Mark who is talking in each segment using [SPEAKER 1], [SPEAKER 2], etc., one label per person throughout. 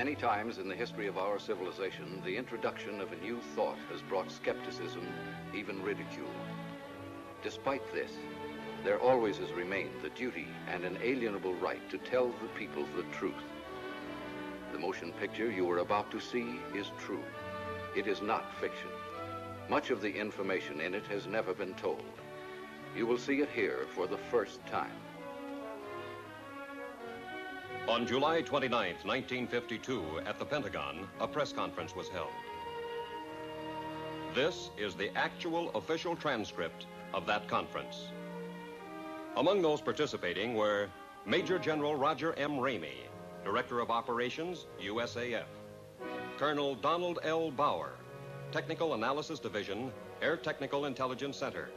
[SPEAKER 1] Many times in the history of our civilization, the introduction of a new thought has brought skepticism, even ridicule. Despite this, there always has remained the duty and inalienable right to tell the people the truth. The motion picture you are about to see is true. It is not fiction. Much of the information in it has never been told. You will see it here for the first time.
[SPEAKER 2] On July 29, 1952, at the Pentagon, a press conference was held. This is the actual official transcript of that conference. Among those participating were Major General Roger M. Ramey, Director of Operations, USAF; Colonel Donald L. Bauer, Technical Analysis Division, Air Technical Intelligence Center;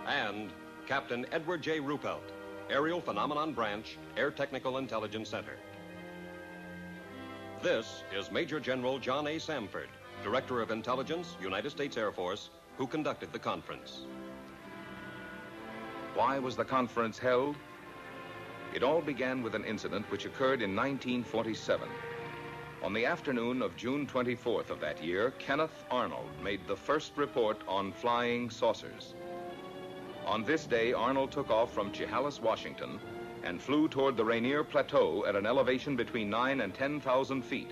[SPEAKER 2] and Captain Edward J. Ruppelt, Aerial Phenomenon Branch, Air Technical Intelligence Center. This is Major General John A. Samford, Director of Intelligence, United States Air Force, who conducted the conference.
[SPEAKER 3] Why was the conference held? It all began with an incident which occurred in 1947. On the afternoon of June 24th of that year, Kenneth Arnold made the first report on flying saucers. On this day, Arnold took off from Chehalis, Washington, and flew toward the Rainier Plateau at an elevation between 9,000 and 10,000 feet.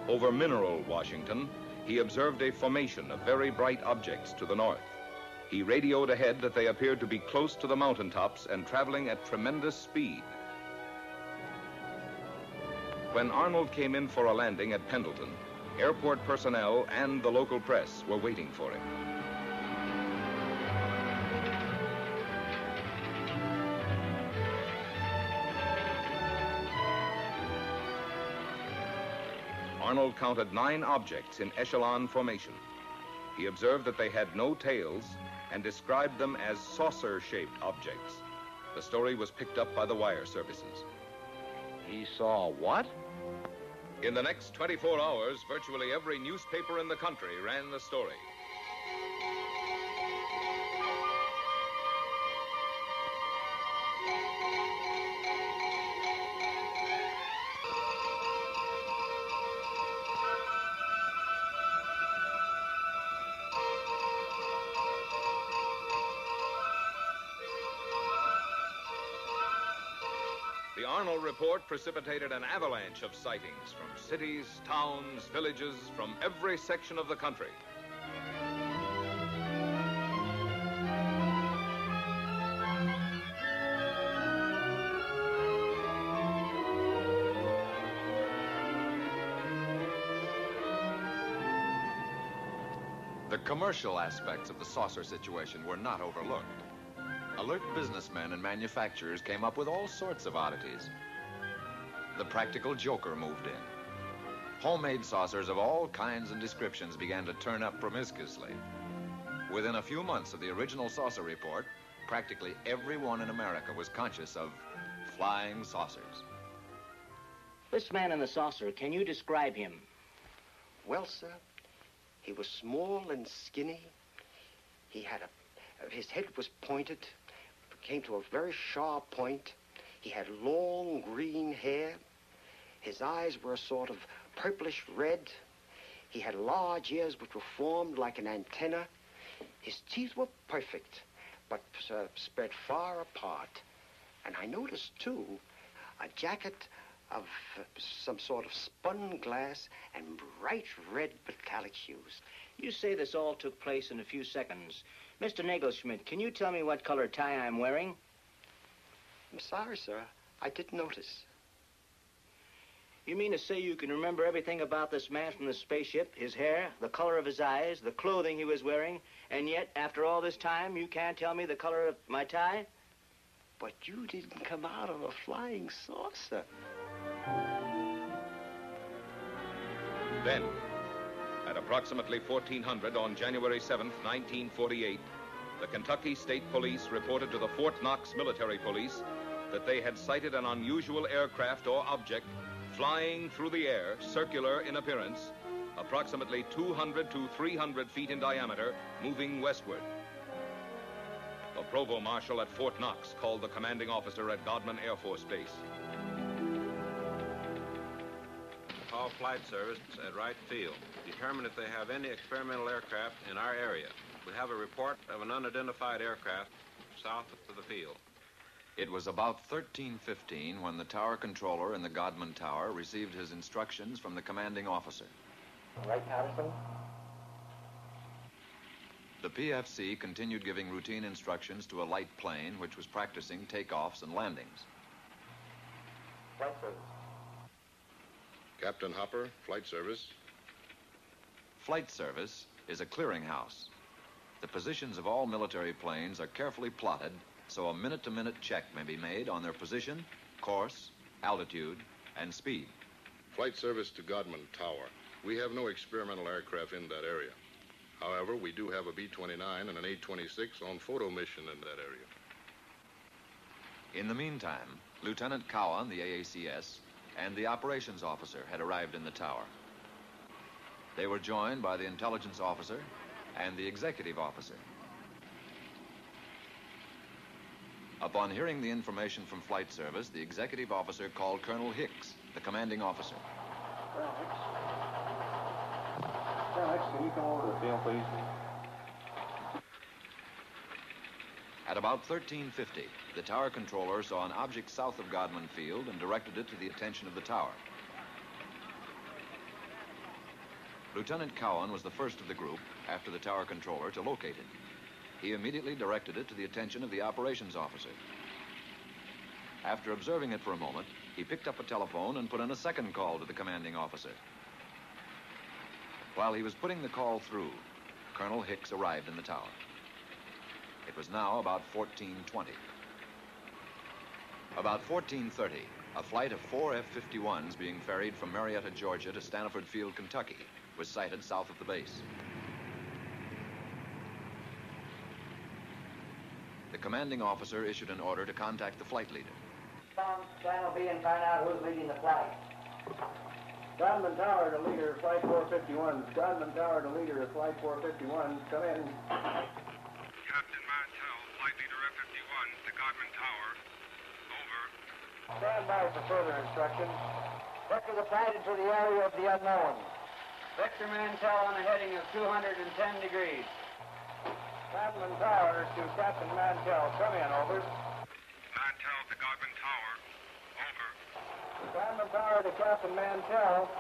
[SPEAKER 3] Over Mineral, Washington, he observed a formation of very bright objects to the north. He radioed ahead that they appeared to be close to the mountaintops and traveling at tremendous speed. When Arnold came in for a landing at Pendleton, airport personnel and the local press were waiting for him. Arnold counted 9 objects in echelon formation. He observed that they had no tails and described them as saucer-shaped objects. The story was picked up by the wire services.
[SPEAKER 4] He saw what?
[SPEAKER 3] In the next 24 hours, virtually every newspaper in the country ran the story. The Arnold report precipitated an avalanche of sightings from cities, towns, villages, from every section of the country.
[SPEAKER 5] The commercial aspects of the saucer situation were not overlooked. Alert businessmen and manufacturers came up with all sorts of oddities. The practical joker moved in. Homemade saucers of all kinds and descriptions began to turn up promiscuously. Within a few months of the original saucer report, practically everyone in America was conscious of flying saucers.
[SPEAKER 6] This man in the saucer, can you describe him?
[SPEAKER 7] Well, sir, he was small and skinny. He had his head was pointed, came to a very sharp point. He had long green hair. His eyes were a sort of purplish red. He had large ears which were formed like an antenna. His teeth were perfect, but spread far apart. And I noticed, too, a jacket of some sort of spun glass and bright red metallic hues.
[SPEAKER 6] You say this all took place in a few seconds. Mr. Nagelschmidt, can you tell me what color tie I'm wearing?
[SPEAKER 7] I'm sorry, sir. I didn't notice.
[SPEAKER 6] You mean to say you can remember everything about this man from the spaceship, his hair, the color of his eyes, the clothing he was wearing, and yet, after all this time, you can't tell me the color of my tie?
[SPEAKER 7] But you didn't come out of a flying saucer.
[SPEAKER 3] Then, at approximately 1400 on January 7th, 1948, the Kentucky State Police reported to the Fort Knox Military Police that they had sighted an unusual aircraft or object flying through the air, circular in appearance, approximately 200 to 300 feet in diameter, moving westward. The provost marshal at Fort Knox called the commanding officer at Godman Air Force Base.
[SPEAKER 8] call flight service at Wright Field. Determine if they have any experimental aircraft in our area. We have a report of an unidentified aircraft south of the field.
[SPEAKER 5] It was about 13:15 when the tower controller in the Godman Tower received his instructions from the commanding officer.
[SPEAKER 7] Right, Patterson?
[SPEAKER 5] The PFC continued giving routine instructions to a light plane which was practicing takeoffs and landings.
[SPEAKER 7] Flight service.
[SPEAKER 9] Captain Hopper, flight service.
[SPEAKER 5] Flight service is a clearinghouse. The positions of all military planes are carefully plotted so a minute-to-minute check may be made on their position, course, altitude, and speed.
[SPEAKER 9] Flight service to Godman Tower. We have no experimental aircraft in that area. However, we do have a B-29 and an A-26 on photo mission in that area.
[SPEAKER 5] In the meantime, Lieutenant Cowan, the AACS, and the operations officer had arrived in the tower. They were joined by the intelligence officer and the executive officer. Upon hearing the information from flight service, the executive officer called Colonel Hicks, the commanding officer.
[SPEAKER 10] Colonel Hicks, can you come over to the field, please?
[SPEAKER 5] At about 13:50, the tower controller saw an object south of Godman Field and directed it to the attention of the tower. Lieutenant Cowan was the first of the group, after the tower controller, to locate it. He immediately directed it to the attention of the operations officer. After observing it for a moment, he picked up a telephone and put in a second call to the commanding officer. While he was putting the call through, Colonel Hicks arrived in the tower. It was now about 14:20. About 14:30, a flight of 4 F-51s being ferried from Marietta, Georgia to Stanford Field, Kentucky, was sighted south of the base. The commanding officer issued an order to contact the flight leader.
[SPEAKER 6] Channel B and find out who's leading the flight.
[SPEAKER 10] Godman Tower to leader, Flight 451. Godman Tower to leader, Flight 451. Come in.
[SPEAKER 11] Captain Mantell, Flight Leader F-51 to Godman Tower. Over.
[SPEAKER 10] Stand by for further instructions.
[SPEAKER 6] Vector the flight into the area of the unknown. Vector Mantell on a heading of 210 degrees.
[SPEAKER 10] Godman Tower to Captain Mantell. Come in, over.
[SPEAKER 11] Mantell to Godman Tower. Over.
[SPEAKER 10] Godman Tower to Captain Mantell.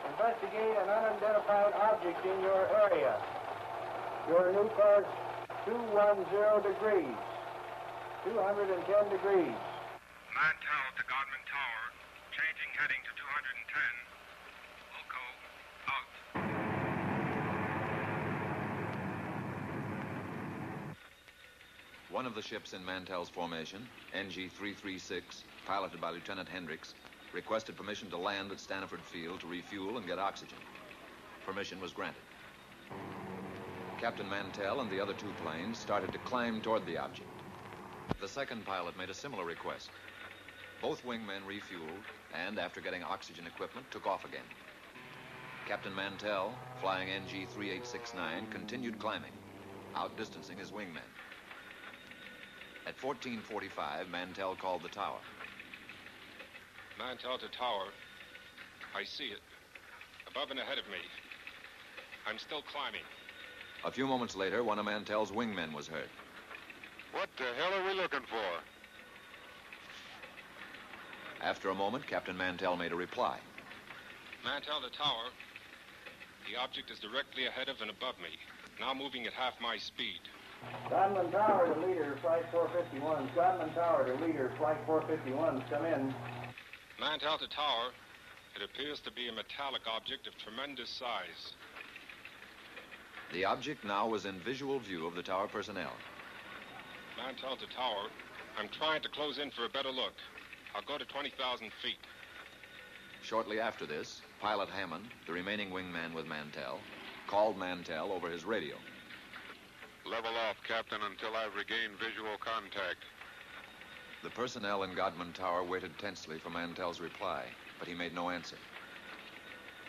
[SPEAKER 10] Investigate an unidentified object in your area. Your new course, 210 degrees. 210 degrees.
[SPEAKER 11] Mantell to Godman Tower. Changing heading to 210. Loco, out.
[SPEAKER 5] One of the ships in Mantell's formation, NG-336, piloted by Lieutenant Hendricks, requested permission to land at Stanford Field to refuel and get oxygen. Permission was granted. Captain Mantell and the other two planes started to climb toward the object. The second pilot made a similar request. Both wingmen refueled and, after getting oxygen equipment, took off again. Captain Mantell, flying NG-3869, continued climbing, outdistancing his wingmen. At 14:45, Mantell called the tower.
[SPEAKER 11] Mantell to Tower. I see it. Above and ahead of me. I'm still climbing.
[SPEAKER 5] A few moments later, one of Mantell's wingmen was heard.
[SPEAKER 11] What the hell are we looking for?
[SPEAKER 5] After a moment, Captain Mantell made a reply.
[SPEAKER 11] Mantell to Tower. The object is directly ahead of and above me. Now moving at half my speed.
[SPEAKER 10] Godman Tower to leader, Flight 451. Godman Tower to leader, Flight 451. Come in.
[SPEAKER 11] Mantell to Tower. It appears to be a metallic object of tremendous size.
[SPEAKER 5] The object now was in visual view of the tower personnel.
[SPEAKER 11] Mantell to Tower. I'm trying to close in for a better look. I'll go to 20,000 feet.
[SPEAKER 5] Shortly after this, Pilot Hammond, the remaining wingman with Mantell, called Mantell over his radio.
[SPEAKER 11] Level off, Captain, until I've regained visual contact.
[SPEAKER 5] The personnel in Godman Tower waited tensely for Mantell's reply, but he made no answer.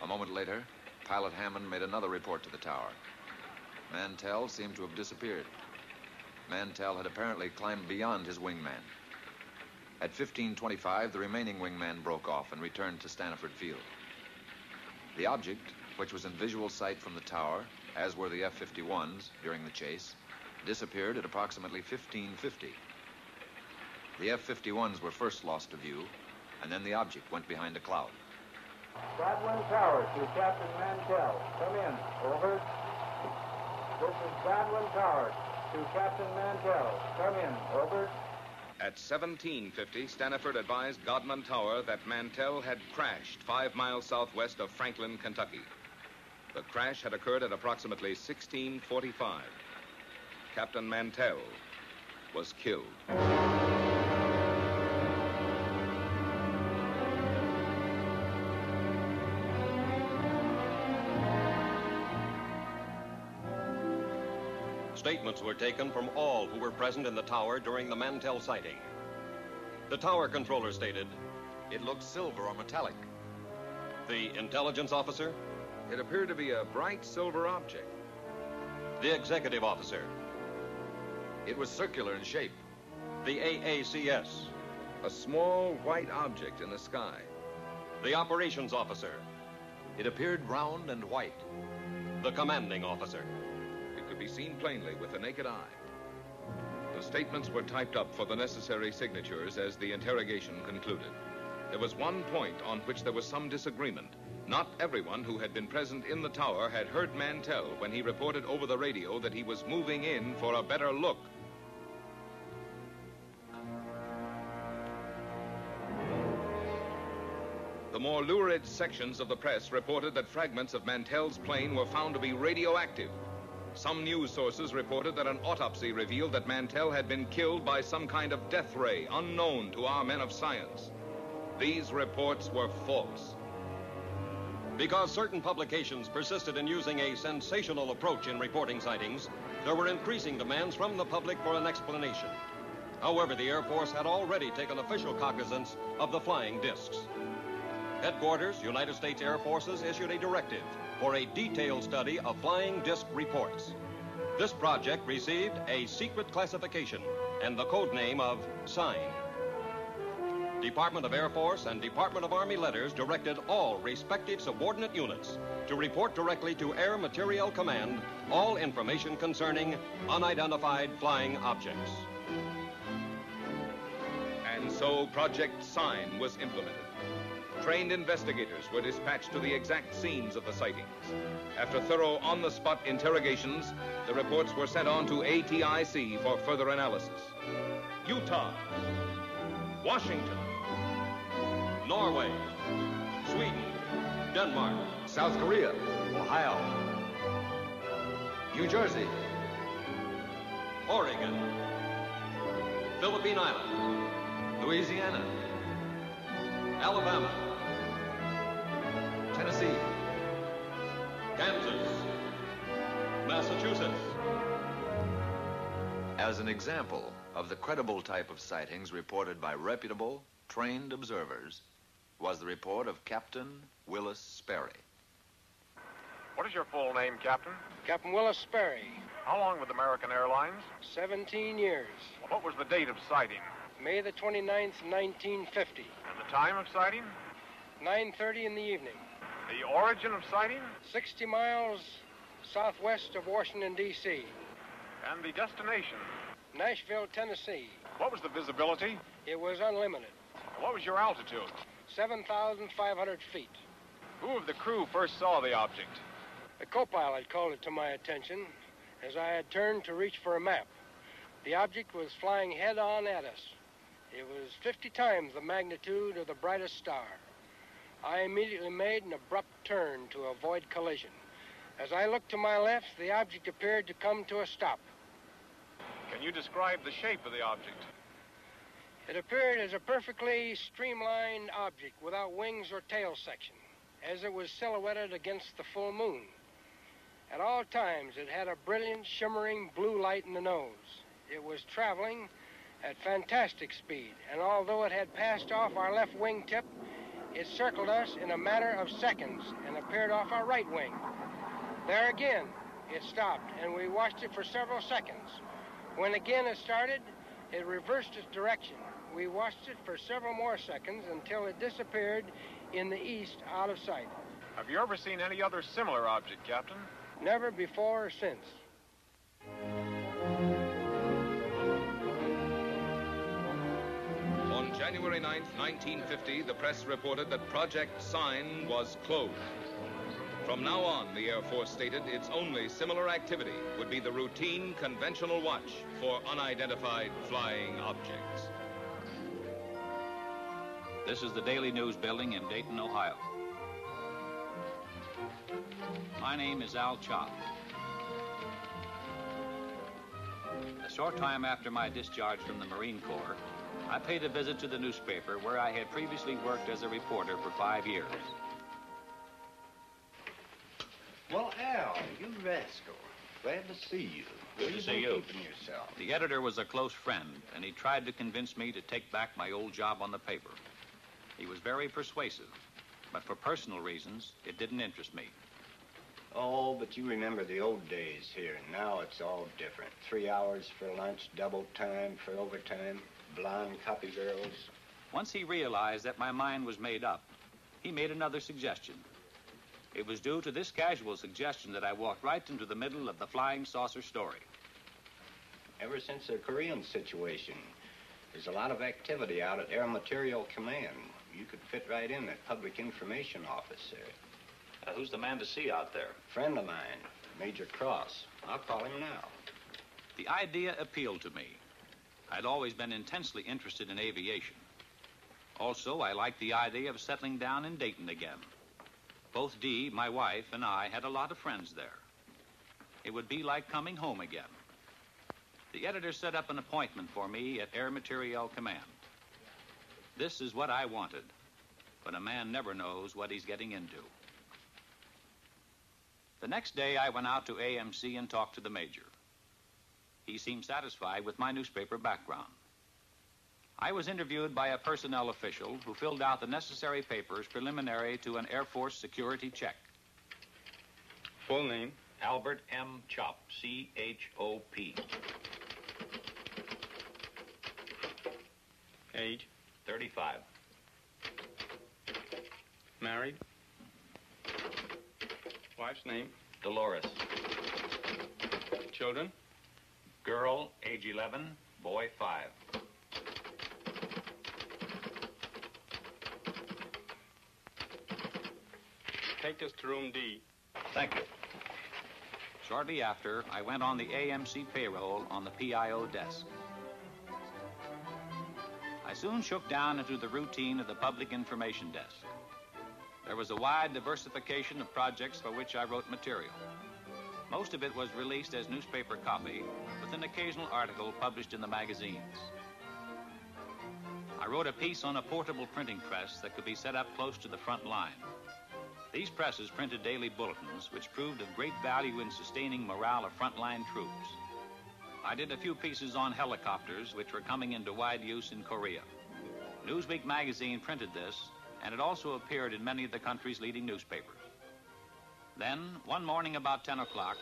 [SPEAKER 5] A moment later, Pilot Hammond made another report to the tower. Mantell seemed to have disappeared. Mantell had apparently climbed beyond his wingman. At 15:25, the remaining wingman broke off and returned to Stanford Field. The object, which was in visual sight from the tower, as were the F-51s during the chase, disappeared at approximately 1550. The F-51s were first lost to view, and then the object went behind a cloud.
[SPEAKER 10] Godwin Tower to Captain Mantell. Come in. Over. This is Godwin Tower to Captain Mantell. Come in. Over.
[SPEAKER 3] At 1750, Staniford advised Godman Tower that Mantell had crashed 5 miles southwest of Franklin, Kentucky. The crash had occurred at approximately 1645. Captain Mantell was killed.
[SPEAKER 2] Statements were taken from all who were present in the tower during the Mantell sighting. The tower controller stated,
[SPEAKER 5] It looked silver or metallic.
[SPEAKER 2] the intelligence officer,
[SPEAKER 3] It appeared to be a bright silver object.
[SPEAKER 2] the executive officer,
[SPEAKER 5] It was circular in shape.
[SPEAKER 2] the AACS,
[SPEAKER 3] A small white object in the sky.
[SPEAKER 2] the operations officer,
[SPEAKER 5] It appeared round and white.
[SPEAKER 2] the commanding officer.
[SPEAKER 3] It could be seen plainly with the naked eye. The statements were typed up for the necessary signatures as the interrogation concluded. There was one point on which there was some disagreement. Not everyone who had been present in the tower had heard Mantell when he reported over the radio that he was moving in for a better look. The more lurid sections of the press reported that fragments of Mantell's plane were found to be radioactive. Some news sources reported that an autopsy revealed that Mantell had been killed by some kind of death ray unknown to our men of science. These reports were false.
[SPEAKER 2] Because certain publications persisted in using a sensational approach in reporting sightings, there were increasing demands from the public for an explanation. However, the Air Force had already taken official cognizance of the flying discs. Headquarters, United States Air Forces, issued a directive for a detailed study of flying disc reports. This project received a secret classification and the code name of Sign. Department of Air Force and Department of Army letters directed all respective subordinate units to report directly to Air Materiel Command all information concerning unidentified flying objects.
[SPEAKER 3] And so Project Sign was implemented. Trained investigators were dispatched to the exact scenes of the sightings. After thorough on-the-spot interrogations, the reports were sent on to ATIC for further analysis. Utah, Washington,
[SPEAKER 2] Norway, Sweden, Denmark,
[SPEAKER 5] South Korea,
[SPEAKER 2] Ohio,
[SPEAKER 5] New Jersey,
[SPEAKER 2] Oregon, Philippine Island,
[SPEAKER 5] Louisiana,
[SPEAKER 2] Alabama,
[SPEAKER 5] Tennessee,
[SPEAKER 2] Kansas, Massachusetts.
[SPEAKER 5] As an example of the credible type of sightings reported by reputable, trained observers was the report of Captain Willis Sperry.
[SPEAKER 11] What is your full name, Captain?
[SPEAKER 12] Captain Willis Sperry,
[SPEAKER 11] How long with American Airlines?
[SPEAKER 12] 17 years.
[SPEAKER 11] What was the date of sighting?
[SPEAKER 12] May the 29th, 1950.
[SPEAKER 11] And the time of sighting?
[SPEAKER 12] 9:30 in the evening.
[SPEAKER 11] The origin of sighting?
[SPEAKER 12] 60 miles southwest of Washington, D.C.
[SPEAKER 11] And the destination?
[SPEAKER 12] Nashville, Tennessee.
[SPEAKER 11] What was the visibility?
[SPEAKER 12] It was unlimited.
[SPEAKER 11] And what was your altitude?
[SPEAKER 12] 7,500 feet.
[SPEAKER 11] Who of the crew first saw the object?
[SPEAKER 12] The co-pilot called it to my attention as I had turned to reach for a map. The object was flying head-on at us. It was 50 times the magnitude of the brightest star. I immediately made an abrupt turn to avoid collision. As I looked to my left, the object appeared to come to a stop.
[SPEAKER 11] Can you describe the shape of the object?
[SPEAKER 12] It appeared as a perfectly streamlined object without wings or tail section, as it was silhouetted against the full moon. At all times, it had a brilliant, shimmering blue light in the nose. It was traveling at fantastic speed, and although it had passed off our left wingtip, it circled us in a matter of seconds and appeared off our right wing. There again, it stopped, and we watched it for several seconds. When again it started, it reversed its direction. We watched it for several more seconds until it disappeared in the east out of sight.
[SPEAKER 11] Have you ever seen any other similar object, Captain?
[SPEAKER 12] Never before or since.
[SPEAKER 3] On January 9th, 1950, the press reported that Project Sign was closed. From now on, the Air Force stated its only similar activity would be the routine conventional watch for unidentified flying objects.
[SPEAKER 13] This is the Daily News building in Dayton, Ohio. My name is Al Chop. A short time after my discharge from the Marine Corps, I paid a visit to the newspaper where I had previously worked as a reporter for 5 years.
[SPEAKER 14] Well, Al, you rascal. Glad to see you.
[SPEAKER 13] Good to see you.
[SPEAKER 14] Keeping yourself?
[SPEAKER 13] The editor was a close friend, and he tried to convince me to take back my old job on the paper. He was very persuasive, but for personal reasons, it didn't interest me.
[SPEAKER 6] Oh, but you remember the old days here. Now it's all different. 3 hours for lunch, double time for overtime, blonde copy girls.
[SPEAKER 13] Once he realized that my mind was made up, he made another suggestion. It was due to this casual suggestion that I walked right into the middle of the flying saucer story.
[SPEAKER 6] Ever since the Korean situation, there's a lot of activity out at Air Material Command. You could fit right in that public information office there.
[SPEAKER 13] Who's the man to see out there?
[SPEAKER 6] Friend of mine, Major Cross. I'll call him now.
[SPEAKER 13] The idea appealed to me. I'd always been intensely interested in aviation. Also, I liked the idea of settling down in Dayton again. Both Dee, my wife, and I had a lot of friends there. It would be like coming home again. The editor set up an appointment for me at Air Materiel Command. This is what I wanted, but a man never knows what he's getting into. The next day, I went out to AMC and talked to the major. He seemed satisfied with my newspaper background. I was interviewed by a personnel official who filled out the necessary papers preliminary to an Air Force security check.
[SPEAKER 11] Full name?
[SPEAKER 13] Albert M. Chop, C-H-O-P.
[SPEAKER 11] Age?
[SPEAKER 13] 35.
[SPEAKER 11] Married? Wife's name?
[SPEAKER 13] Dolores.
[SPEAKER 11] Children?
[SPEAKER 13] Girl, age 11, boy 5.
[SPEAKER 11] Take us to room D.
[SPEAKER 13] Thank you. Shortly after, I went on the AMC payroll on the PIO desk. I soon shook down into the routine of the public information desk. There was a wide diversification of projects for which I wrote material. Most of it was released as newspaper copy, with an occasional article published in the magazines. I wrote a piece on a portable printing press that could be set up close to the front line. These presses printed daily bulletins, which proved of great value in sustaining morale of frontline troops. I did a few pieces on helicopters, which were coming into wide use in Korea. Newsweek magazine printed this, and it also appeared in many of the country's leading newspapers. Then, one morning about 10 o'clock,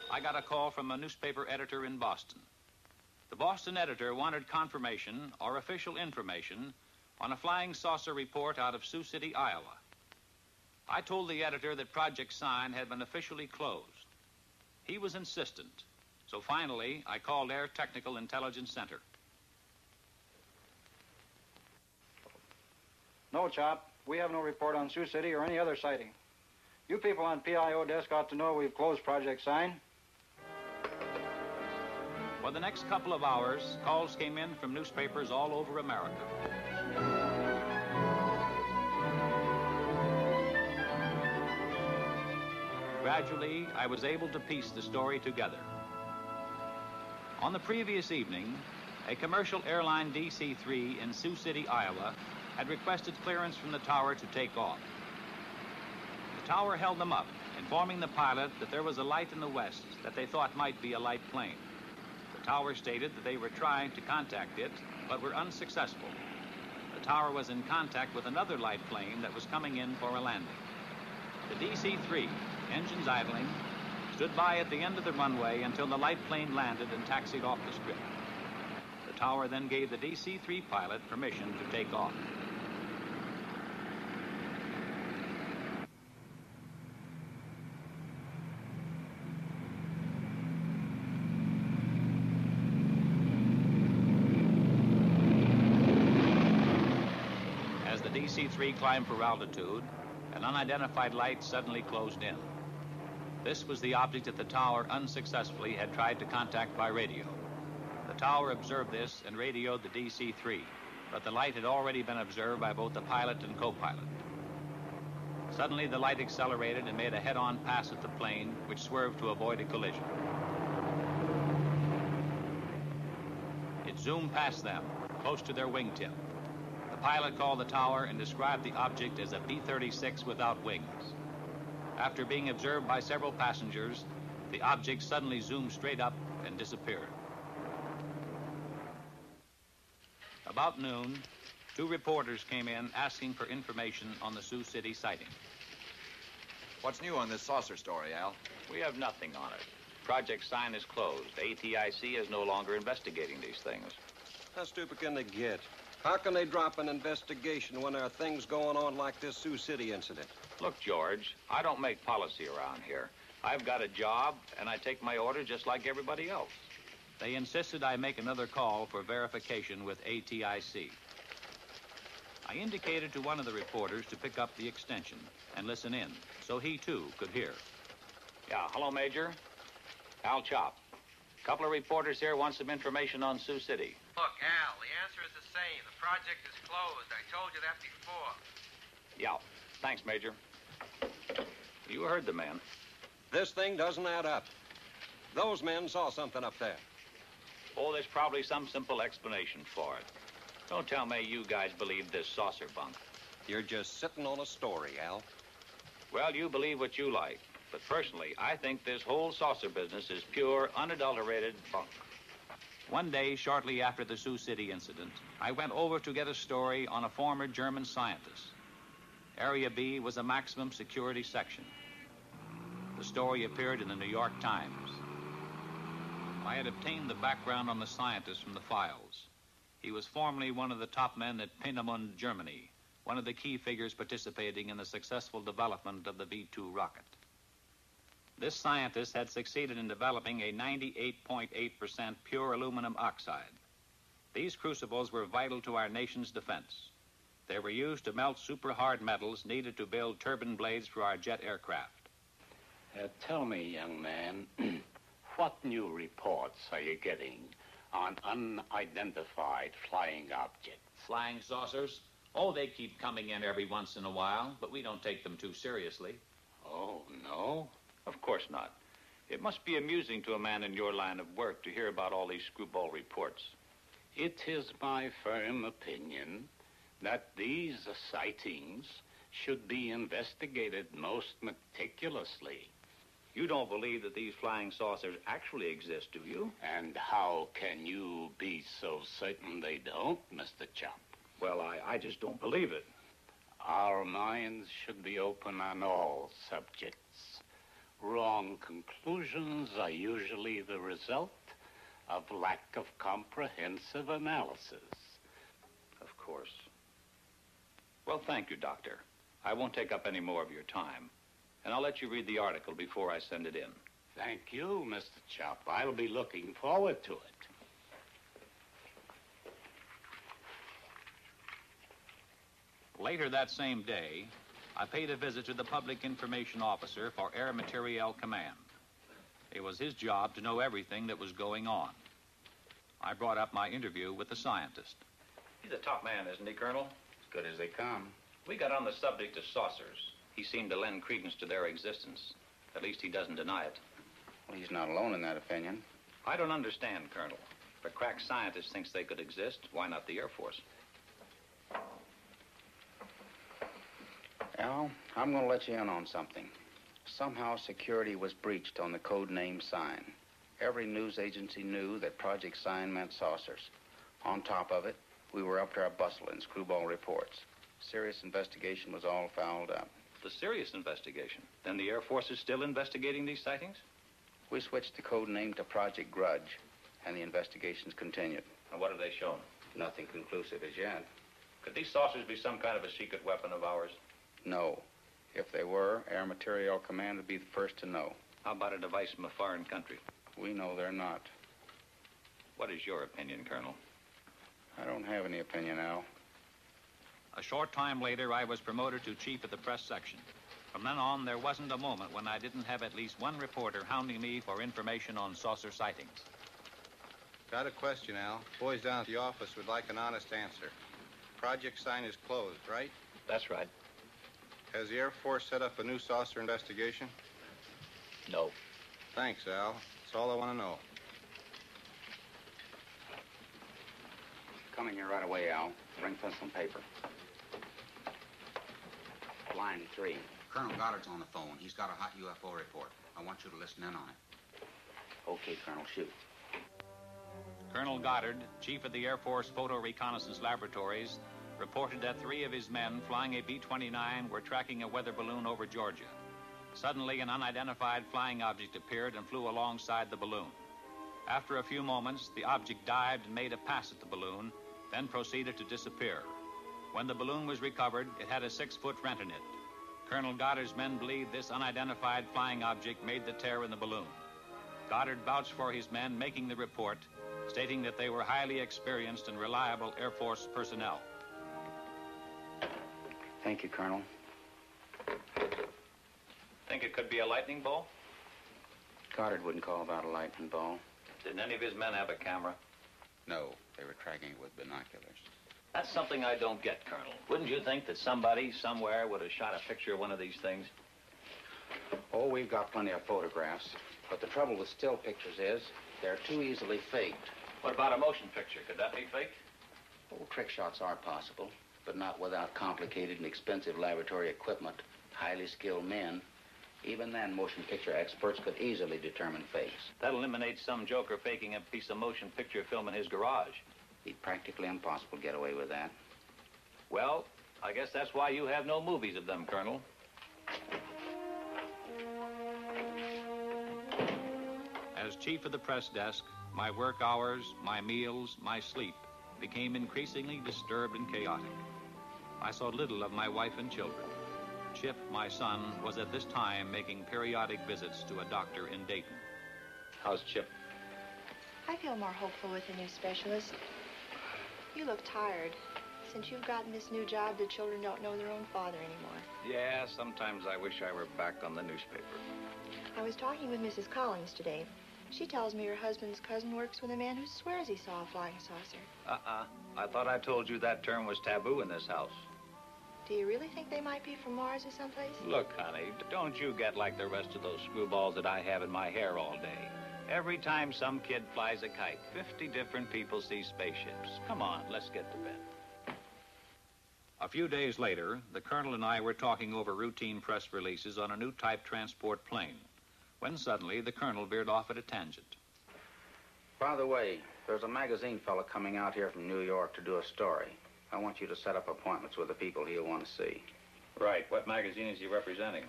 [SPEAKER 13] I got a call from a newspaper editor in Boston. The Boston editor wanted confirmation or official information on a flying saucer report out of Sioux City, Iowa. I told the editor that Project Sign had been officially closed. He was insistent, so finally I called Air Technical Intelligence Center.
[SPEAKER 10] No, Chop. We have no report on Sioux City or any other sighting. You people on PIO desk ought to know we've closed Project Sign.
[SPEAKER 13] For the next couple of hours, calls came in from newspapers all over America. Gradually, I was able to piece the story together. On the previous evening, a commercial airline DC-3 in Sioux City, Iowa, had requested clearance from the tower to take off. The tower held them up, informing the pilot that there was a light in the west that they thought might be a light plane. The tower stated that they were trying to contact it, but were unsuccessful. The tower was in contact with another light plane that was coming in for a landing. The DC-3, engines idling, stood by at the end of the runway until the light plane landed and taxied off the strip. The tower then gave the DC-3 pilot permission to take off. DC-3 climbed for altitude, an unidentified light suddenly closed in. This was the object that the tower unsuccessfully had tried to contact by radio. The tower observed this and radioed the DC-3, but the light had already been observed by both the pilot and co-pilot. Suddenly, the light accelerated and made a head-on pass at the plane, which swerved to avoid a collision. It zoomed past them, close to their wingtip. The pilot called the tower and described the object as a B-36 without wings. After being observed by several passengers, the object suddenly zoomed straight up and disappeared. About noon, 2 reporters came in asking for information on the Sioux City sighting.
[SPEAKER 5] What's new on this saucer story, Al?
[SPEAKER 13] We have nothing on it. Project Sign is closed. ATIC is no longer investigating these things.
[SPEAKER 15] How stupid can they get? How can they drop an investigation when there are things going on like this Sioux City incident?
[SPEAKER 13] Look, George, I don't make policy around here. I've got a job, and I take my orders just like everybody else. They insisted I make another call for verification with ATIC. I indicated to one of the reporters to pick up the extension and listen in, so he, too, could hear. Yeah, hello, Major. Al Chop. A couple of reporters here want some information on Sioux City.
[SPEAKER 16] Look, Al, the answer is the same. The project is closed. I told you that before.
[SPEAKER 13] Yeah, thanks, Major. You heard the man.
[SPEAKER 15] This thing doesn't add up. Those men saw something up there.
[SPEAKER 13] Oh, there's probably some simple explanation for it. Don't tell me you guys believe this saucer bunk.
[SPEAKER 15] You're just sitting on a story, Al.
[SPEAKER 13] Well, you believe what you like. But personally, I think this whole saucer business is pure, unadulterated bunk. One day, shortly after the Sioux City incident, I went over to get a story on a former German scientist. Area B was a maximum security section. The story appeared in the New York Times. I had obtained the background on the scientist from the files. He was formerly one of the top men at Peenemünde, Germany, one of the key figures participating in the successful development of the V-2 rocket. This scientist had succeeded in developing a 98.8% pure aluminum oxide. These crucibles were vital to our nation's defense. They were used to melt super-hard metals needed to build turbine blades for our jet aircraft.
[SPEAKER 17] Tell me, young man, what new reports are you getting on unidentified flying objects?
[SPEAKER 13] Flying saucers? Oh, they keep coming in every once in a while, but we don't take them too seriously.
[SPEAKER 17] Oh, no?
[SPEAKER 13] Of course not. It must be amusing to a man in your line of work to hear about all these screwball reports.
[SPEAKER 17] It is my firm opinion that these sightings should be investigated most meticulously.
[SPEAKER 13] You don't believe that these flying saucers actually exist, do you?
[SPEAKER 17] And how can you be so certain they don't, Mr. Chop?
[SPEAKER 13] Well, I just don't believe it.
[SPEAKER 17] Our minds should be open on all subjects. Wrong conclusions are usually the result of lack of comprehensive analysis.
[SPEAKER 13] Of course. Well, thank you, Doctor. I won't take up any more of your time. And I'll let you read the article before I send it in.
[SPEAKER 17] Thank you, Mr. Chop. I'll be looking forward to it.
[SPEAKER 13] Later that same day, I paid a visit to the Public Information Officer for Air Materiel Command. It was his job to know everything that was going on. I brought up my interview with the scientist. He's a top man, isn't he, Colonel?
[SPEAKER 17] As good as they come.
[SPEAKER 13] We got on the subject of saucers. He seemed to lend credence to their existence. At least he doesn't deny it.
[SPEAKER 18] Well, he's not alone in that opinion.
[SPEAKER 13] I don't understand, Colonel. If a crack scientist thinks they could exist, why not the Air Force?
[SPEAKER 18] Al, I'm going to let you in on something. Somehow security was breached on the code name Sign. Every news agency knew that Project Sign meant saucers. On top of it, we were up to our bustle in screwball reports. Serious investigation was all fouled up.
[SPEAKER 13] The serious investigation? Then the Air Force is still investigating these sightings?
[SPEAKER 18] We switched the code name to Project Grudge, and the investigations continued.
[SPEAKER 13] And what have they shown?
[SPEAKER 18] Nothing conclusive as yet.
[SPEAKER 13] Could these saucers be some kind of a secret weapon of ours?
[SPEAKER 18] No. If they were, Air Materiel Command would be the first to know.
[SPEAKER 13] How about a device from a foreign country?
[SPEAKER 18] We know they're not.
[SPEAKER 13] What is your opinion, Colonel?
[SPEAKER 18] I don't have any opinion, Al.
[SPEAKER 13] A short time later, I was promoted to chief of the press section. From then on, there wasn't a moment when I didn't have at least one reporter hounding me for information on saucer sightings.
[SPEAKER 11] Got a question, Al. Boys down at the office would like an honest answer. Project sign is closed, right?
[SPEAKER 13] That's right.
[SPEAKER 11] Has the Air Force set up a new saucer investigation?
[SPEAKER 13] No.
[SPEAKER 11] Thanks, Al. That's all I want to know.
[SPEAKER 18] Coming here right away, Al. Bring pencil and paper. Line 3.
[SPEAKER 19] Colonel Goddard's on the phone. He's got a hot UFO report. I want you to listen in on it.
[SPEAKER 18] Okay, Colonel, shoot.
[SPEAKER 13] Colonel Goddard, chief of the Air Force Photo Reconnaissance Laboratories, reported that 3 of his men flying a B-29 were tracking a weather balloon over Georgia. Suddenly, an unidentified flying object appeared and flew alongside the balloon. After a few moments, the object dived and made a pass at the balloon, then proceeded to disappear. When the balloon was recovered, it had a 6-foot rent in it. Colonel Goddard's men believed this unidentified flying object made the tear in the balloon. Goddard vouched for his men making the report, stating that they were highly experienced and reliable Air Force personnel.
[SPEAKER 18] Thank you, Colonel.
[SPEAKER 13] Think it could be a lightning bolt?
[SPEAKER 18] Goddard wouldn't call that a lightning bolt.
[SPEAKER 13] Didn't any of his men have a camera?
[SPEAKER 19] No, they were tracking it with binoculars.
[SPEAKER 13] That's something I don't get, Colonel. Wouldn't you think that somebody, somewhere, would have shot a picture of one of these things?
[SPEAKER 18] Oh, we've got plenty of photographs. But the trouble with still pictures is they're too easily faked.
[SPEAKER 13] What about a motion picture? Could that be faked?
[SPEAKER 18] Oh, trick shots are possible, but not without complicated and expensive laboratory equipment, highly skilled men. Even then, motion picture experts could easily determine fakes.
[SPEAKER 13] That eliminates some joker faking a piece of motion picture film in his garage.
[SPEAKER 18] It'd be practically impossible to get away with that.
[SPEAKER 13] Well, I guess that's why you have no movies of them, Colonel. As chief of the press desk, my work hours, my meals, my sleep became increasingly disturbed and chaotic. I saw little of my wife and children. Chip, my son, was at this time making periodic visits to a doctor in Dayton. How's Chip?
[SPEAKER 20] I feel more hopeful with the new specialist. You look tired. Since you've gotten this new job, the children don't know their own father anymore.
[SPEAKER 13] Yeah, sometimes I wish I were back on the newspaper.
[SPEAKER 20] I was talking with Mrs. Collins today. She tells me her husband's cousin works with a man who swears he saw a flying saucer.
[SPEAKER 13] I thought I told you that term was taboo in this house.
[SPEAKER 20] Do you really think they might be from Mars or someplace?
[SPEAKER 13] Look, honey, don't you get like the rest of those screwballs that I have in my hair all day. Every time some kid flies a kite, 50 different people see spaceships. Come on, let's get to bed. A few days later, the Colonel and I were talking over routine press releases on a new type transport plane, when suddenly the Colonel veered off at a tangent.
[SPEAKER 18] By the way, there's a magazine fellow coming out here from New York to do a story. I want you to set up appointments with the people he'll want to see.
[SPEAKER 13] Right. What magazine is he representing?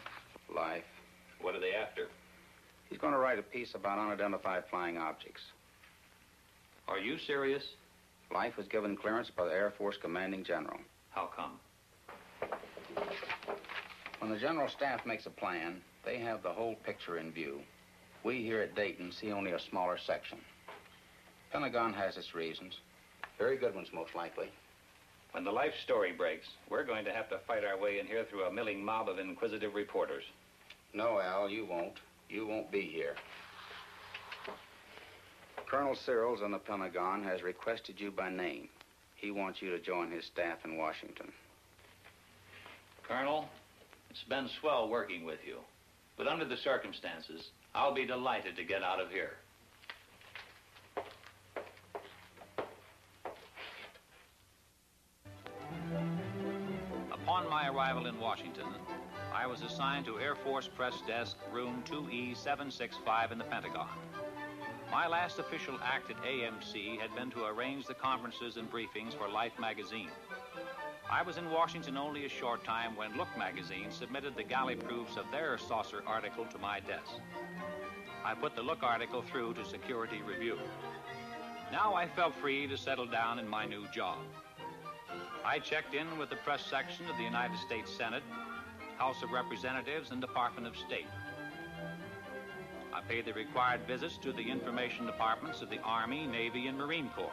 [SPEAKER 18] Life.
[SPEAKER 13] What are they after?
[SPEAKER 18] He's going to write a piece about unidentified flying objects.
[SPEAKER 13] Are you serious?
[SPEAKER 18] Life was given clearance by the Air Force Commanding General.
[SPEAKER 13] How come?
[SPEAKER 18] When the General Staff makes a plan, they have the whole picture in view. We here at Dayton see only a smaller section. Pentagon has its reasons. Very good ones, most likely.
[SPEAKER 13] When the Life story breaks, we're going to have to fight our way in here through a milling mob of inquisitive reporters.
[SPEAKER 18] No, Al, you won't. You won't be here. Colonel Searles in the Pentagon has requested you by name. He wants you to join his staff in Washington.
[SPEAKER 13] Colonel, it's been swell working with you. But under the circumstances, I'll be delighted to get out of here. Upon my arrival in Washington, I was assigned to Air Force Press Desk, room 2E765 in the Pentagon. My last official act at AMC had been to arrange the conferences and briefings for Life magazine. I was in Washington only a short time when Look magazine submitted the galley proofs of their saucer article to my desk. I put the Look article through to security review. Now I felt free to settle down in my new job. I checked in with the press section of the United States Senate, House of Representatives, and Department of State. I paid the required visits to the information departments of the Army, Navy, and Marine Corps.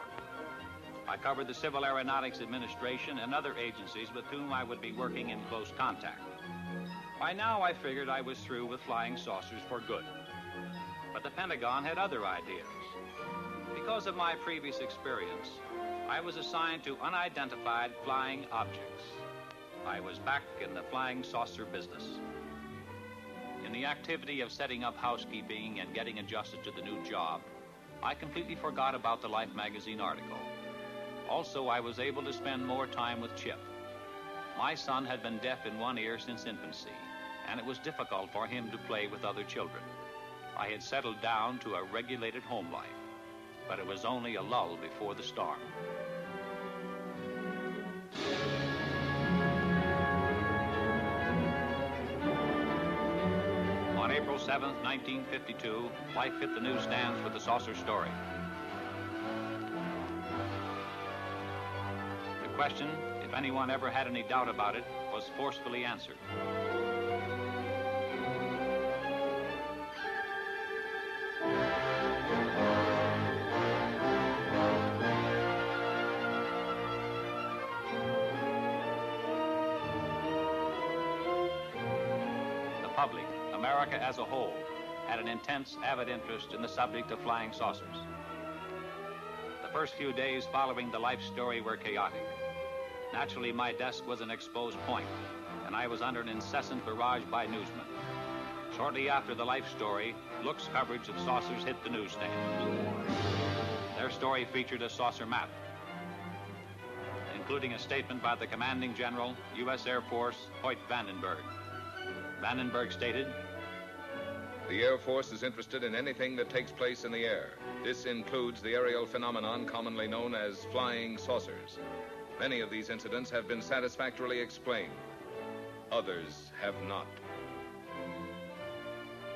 [SPEAKER 13] I covered the Civil Aeronautics Administration and other agencies with whom I would be working in close contact. By now, I figured I was through with flying saucers for good. But the Pentagon had other ideas. Because of my previous experience, I was assigned to unidentified flying objects. I was back in the flying saucer business. In the activity of setting up housekeeping and getting adjusted to the new job, I completely forgot about the Life magazine article. Also, I was able to spend more time with Chip. My son had been deaf in one ear since infancy, and it was difficult for him to play with other children. I had settled down to a regulated home life, but it was only a lull before the storm. On April 7th, 1952, Life hit the newsstands with the saucer story. The question, if anyone ever had any doubt about it, was forcefully answered. Public, America as a whole, had an intense, avid interest in the subject of flying saucers. The first few days following the Life story were chaotic. Naturally, my desk was an exposed point, and I was under an incessant barrage by newsmen. Shortly after the Life story, Look's coverage of saucers hit the newsstand. Their story featured a saucer map, including a statement by the commanding general, U.S. Air Force, Hoyt Vandenberg. Vandenberg stated,
[SPEAKER 3] "The Air Force is interested in anything that takes place in the air. This includes the aerial phenomenon commonly known as flying saucers. Many of these incidents have been satisfactorily explained. Others have not."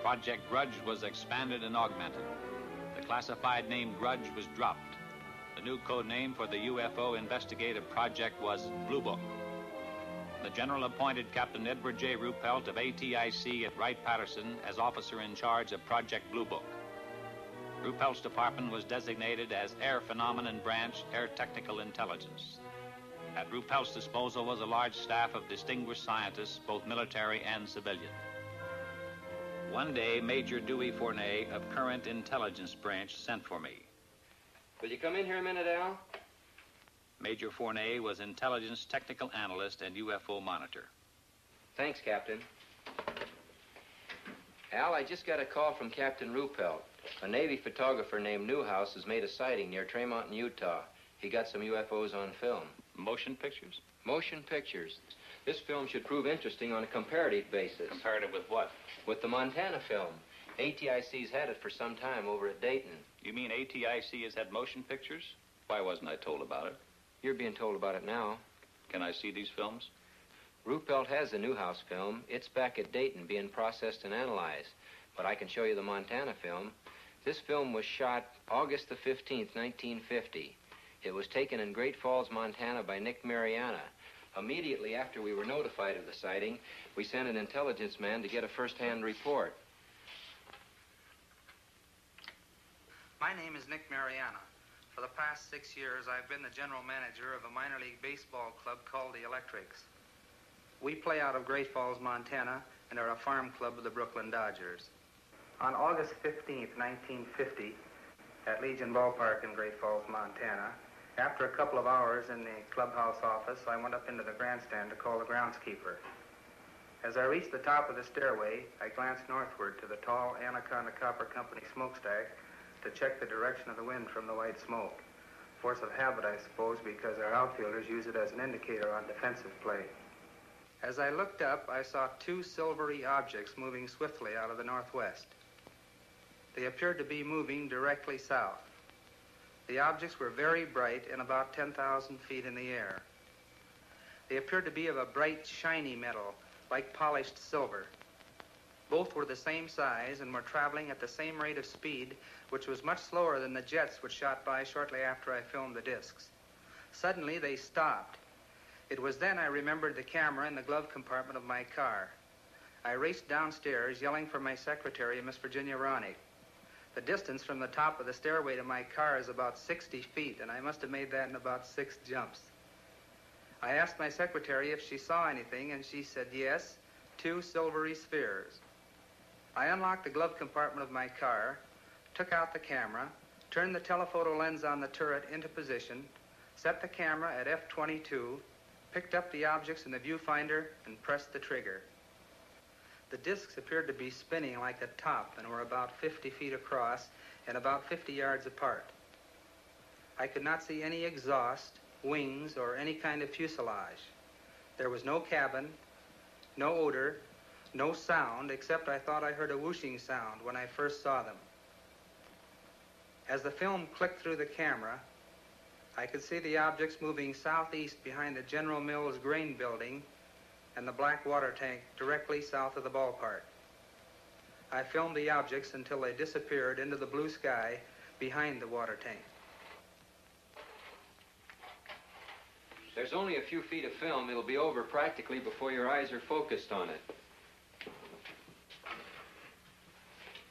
[SPEAKER 13] Project Grudge was expanded and augmented. The classified name Grudge was dropped. The new code name for the UFO investigative project was Blue Book. The general appointed Captain Edward J. Ruppelt of ATIC at Wright-Patterson as officer in charge of Project Blue Book. Ruppelt's department was designated as Air Phenomenon Branch, Air Technical Intelligence. At Ruppelt's disposal was a large staff of distinguished scientists, both military and civilian. One day, Major Dewey Fournay of Current Intelligence Branch sent for me.
[SPEAKER 21] "Will you come in here a minute, Al?"
[SPEAKER 13] Major Fournay was intelligence technical analyst and UFO monitor.
[SPEAKER 21] "Thanks, Captain." "Al, I just got a call from Captain Ruppelt. A Navy photographer named Newhouse has made a sighting near Tremont in Utah. He got some UFOs on film."
[SPEAKER 13] Motion pictures?
[SPEAKER 21] Motion pictures. This film should prove interesting on a comparative basis.
[SPEAKER 13] Comparative with what?
[SPEAKER 21] With the Montana film. ATIC's had it for some time over at Dayton.
[SPEAKER 13] You mean ATIC has had motion pictures? Why wasn't I told about it?
[SPEAKER 21] You're being told about it now.
[SPEAKER 13] Can I see these films?
[SPEAKER 21] Ruppelt has the Newhouse film. It's back at Dayton being processed and analyzed. But I can show you the Montana film. This film was shot August the 15th, 1950. It was taken in Great Falls, Montana by Nick Mariana. Immediately after we were notified of the sighting, we sent an intelligence man to get a first-hand report.
[SPEAKER 22] My name is Nick Mariana. For the past 6 years, I've been the general manager of a minor league baseball club called the Electrics. We play out of Great Falls, Montana, and are a farm club of the Brooklyn Dodgers. On August 15th, 1950, at Legion Ballpark in Great Falls, Montana, after a couple of hours in the clubhouse office, I went up into the grandstand to call the groundskeeper. As I reached the top of the stairway, I glanced northward to the tall Anaconda Copper Company smokestack to check the direction of the wind from the white smoke. Force of habit, I suppose, because our outfielders use it as an indicator on defensive play. As I looked up, I saw two silvery objects moving swiftly out of the northwest. They appeared to be moving directly south. The objects were very bright and about 10,000 feet in the air. They appeared to be of a bright, shiny metal, like polished silver. Both were the same size and were traveling at the same rate of speed, which was much slower than the jets which shot by shortly after I filmed the discs. Suddenly, they stopped. It was then I remembered the camera in the glove compartment of my car. I raced downstairs, yelling for my secretary, Miss Virginia Ronick. The distance from the top of the stairway to my car is about 60 feet, and I must have made that in about 6 jumps. I asked my secretary if she saw anything, and she said yes, 2 silvery spheres. I unlocked the glove compartment of my car, took out the camera, turned the telephoto lens on the turret into position, set the camera at f/22, picked up the objects in the viewfinder, and pressed the trigger. The discs appeared to be spinning like a top and were about 50 feet across and about 50 yards apart. I could not see any exhaust, wings, or any kind of fuselage. There was no cabin, no odor, no sound, except I thought I heard a whooshing sound when I first saw them. As the film clicked through the camera, I could see the objects moving southeast behind the General Mills grain building and the black water tank directly south of the ballpark. I filmed the objects until they disappeared into the blue sky behind the water tank.
[SPEAKER 21] There's only a few feet of film. It'll be over practically before your eyes are focused on it.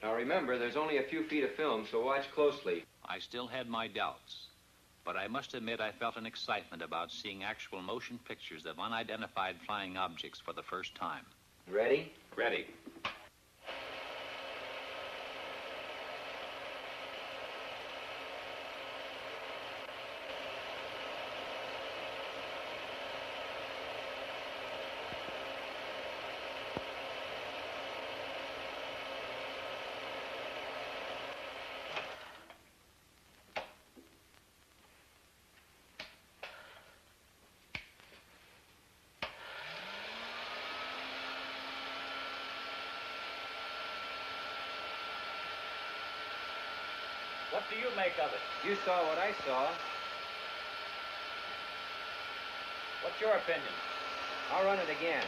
[SPEAKER 21] Now remember, there's only a few feet of film, so watch closely.
[SPEAKER 13] I still had my doubts, but I must admit I felt an excitement about seeing actual motion pictures of unidentified flying objects for the first time.
[SPEAKER 21] Ready?
[SPEAKER 13] Ready. What do you make of it?
[SPEAKER 21] You saw what I saw.
[SPEAKER 13] What's your opinion?
[SPEAKER 21] I'll run it again.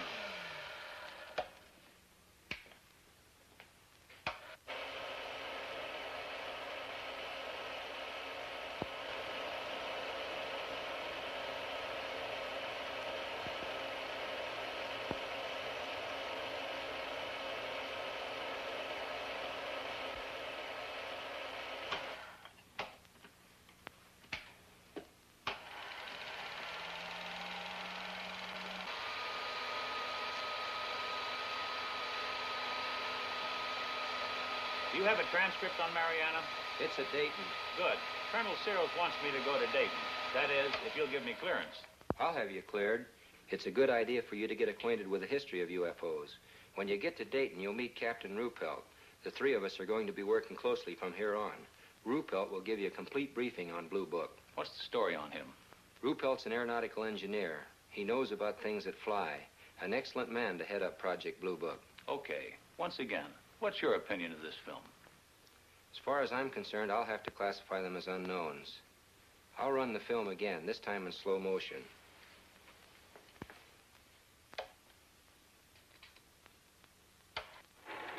[SPEAKER 13] Do you have a transcript on Mariana?
[SPEAKER 21] It's at Dayton.
[SPEAKER 13] Good. Colonel Searles wants me to go to Dayton. That is, if you'll give me clearance.
[SPEAKER 21] I'll have you cleared. It's a good idea for you to get acquainted with the history of UFOs. When you get to Dayton, you'll meet Captain Ruppelt. The 3 of us are going to be working closely from here on. Ruppelt will give you a complete briefing on Blue Book.
[SPEAKER 13] What's the story on him?
[SPEAKER 21] Ruppelt's an aeronautical engineer. He knows about things that fly. An excellent man to head up Project Blue Book.
[SPEAKER 13] Okay. Once again, what's your opinion of this film?
[SPEAKER 21] As far as I'm concerned, I'll have to classify them as unknowns. I'll run the film again, this time in slow motion.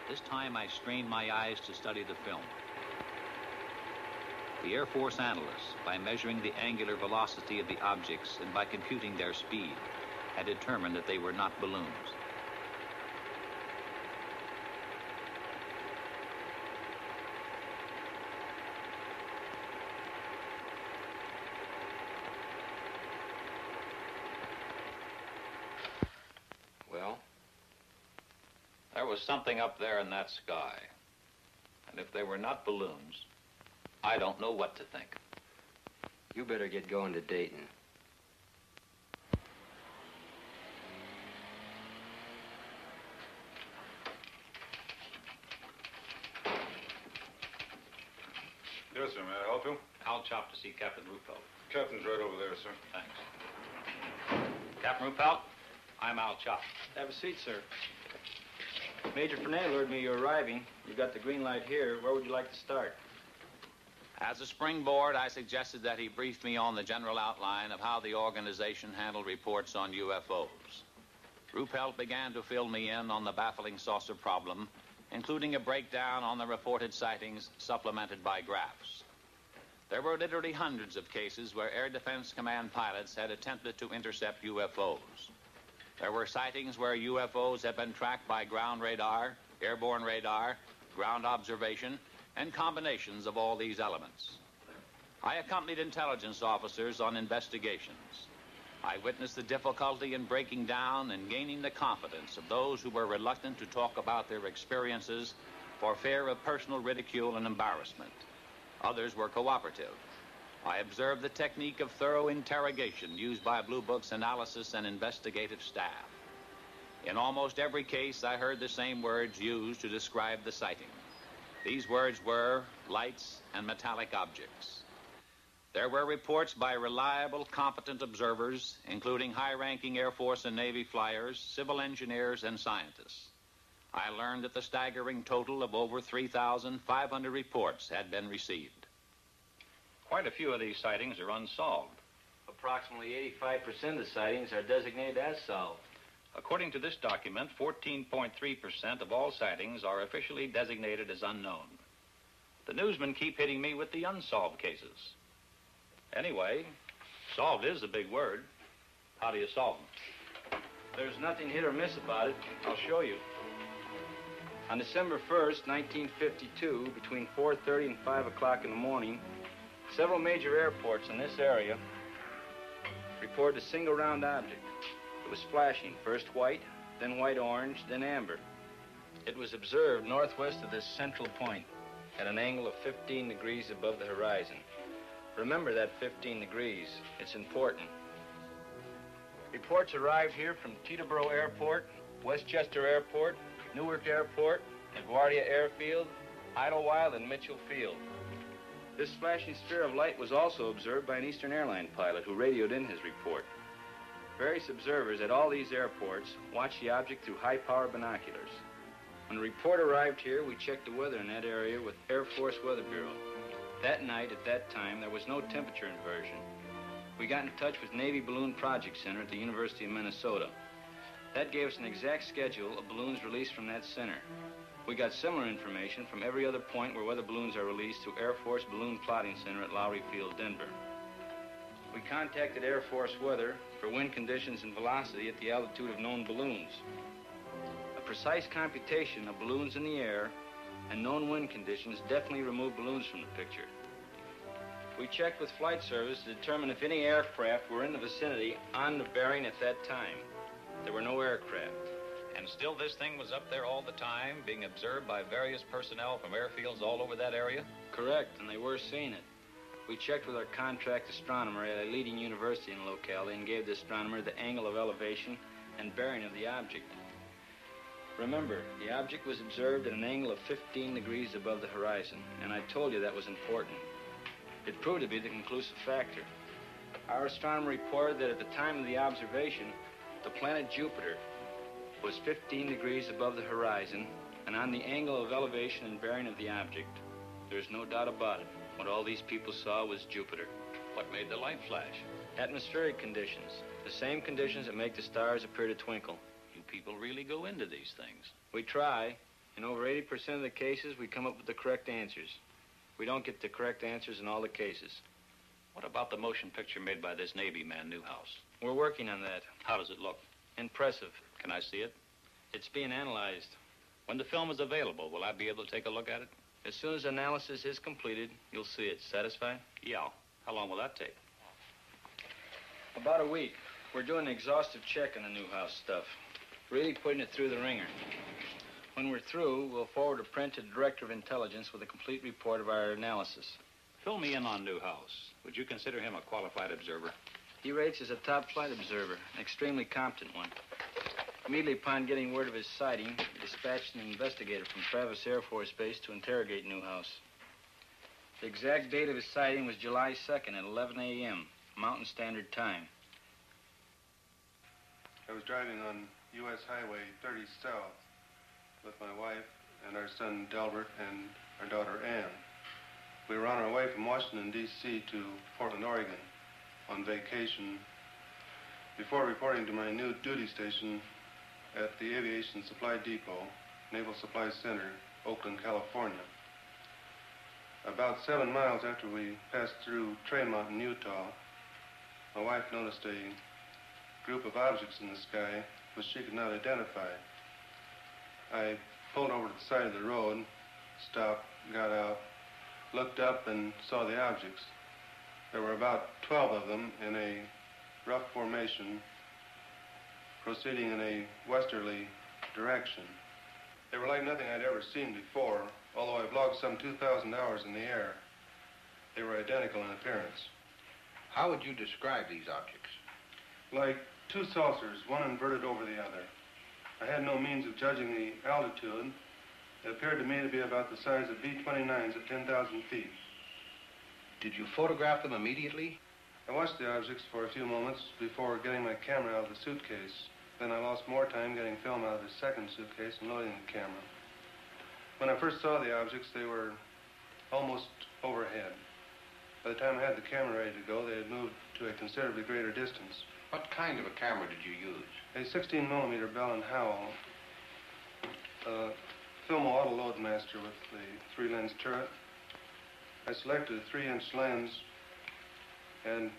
[SPEAKER 13] This time I strained my eyes to study the film. The Air Force analysts, by measuring the angular velocity of the objects and by computing their speed, had determined that they were not balloons.
[SPEAKER 21] Well?
[SPEAKER 13] There was something up there in that sky. And if they were not balloons, I don't know what to think.
[SPEAKER 21] You better get going to Dayton.
[SPEAKER 1] Yes, sir. May I help you?
[SPEAKER 13] I'll chop to see Captain Ruppelt.
[SPEAKER 1] Captain's right over there, sir.
[SPEAKER 13] Thanks. Captain Ruppelt, I'm Al Chop.
[SPEAKER 4] Have a seat, sir. Major Fernay lured me you're arriving. You've got the green light here. Where would you like to start?
[SPEAKER 13] As a springboard, I suggested that he brief me on the general outline of how the organization handled reports on UFOs. Ruppelt began to fill me in on the baffling saucer problem, including a breakdown on the reported sightings supplemented by graphs. There were literally hundreds of cases where Air Defense Command pilots had attempted to intercept UFOs. There were sightings where UFOs had been tracked by ground radar, airborne radar, ground observation, and combinations of all these elements. I accompanied intelligence officers on investigations. I witnessed the difficulty in breaking down and gaining the confidence of those who were reluctant to talk about their experiences for fear of personal ridicule and embarrassment. Others were cooperative. I observed the technique of thorough interrogation used by Blue Book's analysis and investigative staff. In almost every case, I heard the same words used to describe the sighting. These words were lights and metallic objects. There were reports by reliable, competent observers, including high-ranking Air Force and Navy flyers, civil engineers, and scientists. I learned that the staggering total of over 3,500 reports had been received.
[SPEAKER 4] Quite a few of these sightings are unsolved.
[SPEAKER 6] Approximately 85% of the sightings are designated as solved.
[SPEAKER 4] According to this document, 14.3% of all sightings are officially designated as unknown. The newsmen keep hitting me with the unsolved cases. Anyway, solved is a big word. How do you solve them?
[SPEAKER 6] There's nothing hit or miss about it. I'll show you. On December 1st, 1952, between 4:30 and 5 o'clock in the morning, several major airports in this area reported a single round object. It was flashing, first white, then white-orange, then amber. It was observed northwest of this central point at an angle of 15 degrees above the horizon. Remember that 15 degrees. It's important. Reports arrived here from Teterboro Airport, Westchester Airport, Newark Airport, LaGuardia Airfield, Idlewild, and Mitchell Field. This flashing sphere of light was also observed by an Eastern Airline pilot who radioed in his report. Various observers at all these airports watched the object through high-power binoculars. When the report arrived here, we checked the weather in that area with Air Force Weather Bureau. That night, at that time, there was no temperature inversion. We got in touch with Navy Balloon Project Center at the University of Minnesota. That gave us an exact schedule of balloons released from that center. We got similar information from every other point where weather balloons are released through Air Force Balloon Plotting Center at Lowry Field, Denver. We contacted Air Force Weather for wind conditions and velocity at the altitude of known balloons. A precise computation of balloons in the air and known wind conditions definitely removed balloons from the picture. We checked with flight service to determine if any aircraft were in the vicinity on the bearing at that time. There were no aircraft.
[SPEAKER 13] And still this thing was up there all the time, being observed by various personnel from airfields all over that area?
[SPEAKER 6] Correct, and they were seeing it. We checked with our contract astronomer at a leading university in the locality and gave the astronomer the angle of elevation and bearing of the object. Remember, the object was observed at an angle of 15 degrees above the horizon, and I told you that was important. It proved to be the conclusive factor. Our astronomer reported that at the time of the observation, the planet Jupiter was 15 degrees above the horizon and on the angle of elevation and bearing of the object. There's no doubt about it. What all these people saw was Jupiter.
[SPEAKER 13] What made the light flash?
[SPEAKER 6] Atmospheric conditions. The same conditions that make the stars appear to twinkle.
[SPEAKER 13] You people really go into these things.
[SPEAKER 6] We try. In over 80% of the cases, we come up with the correct answers. We don't get the correct answers in all the cases.
[SPEAKER 13] What about the motion picture made by this Navy man, Newhouse?
[SPEAKER 6] We're working on that.
[SPEAKER 13] How does it look?
[SPEAKER 6] Impressive.
[SPEAKER 13] Can I see it?
[SPEAKER 6] It's being analyzed.
[SPEAKER 13] When the film is available, will I be able to take a look at it?
[SPEAKER 6] As soon as analysis is completed, you'll see it. Satisfied?
[SPEAKER 13] Yeah. How long will that take?
[SPEAKER 6] About a week. We're doing an exhaustive check on the Newhouse stuff. Really putting it through the ringer. When we're through, we'll forward a print to the Director of Intelligence with a complete report of our analysis.
[SPEAKER 13] Fill me in on Newhouse. Would you consider him a qualified observer?
[SPEAKER 6] He rates as a top flight observer, an extremely competent one. Immediately upon getting word of his sighting, we dispatched an investigator from Travis Air Force Base to interrogate Newhouse. The exact date of his sighting was July 2nd at 11 a.m., Mountain Standard Time.
[SPEAKER 7] I was driving on U.S. Highway 30 South with my wife and our son Delbert and our daughter Ann. We were on our way from Washington, D.C. to Portland, Oregon on vacation before reporting to my new duty station at the Aviation Supply Depot, Naval Supply Center, Oakland, California. About 7 miles after we passed through Trail Mountain, Utah, my wife noticed a group of objects in the sky which she could not identify. I pulled over to the side of the road stopped, got out, looked up, and saw the objects. There were about 12 of them in a rough formation, proceeding in a westerly direction. They were like nothing I'd ever seen before, although I've logged some 2,000 hours in the air. They were identical in appearance.
[SPEAKER 14] How would you describe these objects?
[SPEAKER 7] Like two saucers, one inverted over the other. I had no means of judging the altitude. It appeared to me to be about the size of B-29s at 10,000 feet.
[SPEAKER 14] Did you photograph them immediately?
[SPEAKER 7] I watched the objects for a few moments before getting my camera out of the suitcase. Then I lost more time getting film out of the second suitcase and loading the camera. When I first saw the objects, they were almost overhead. By the time I had the camera ready to go, they had moved to a considerably greater distance.
[SPEAKER 14] What kind of a camera did you use?
[SPEAKER 7] A 16mm Bell & Howell Filmo Auto Loadmaster with the 3-lens turret. I selected a 3-inch lens and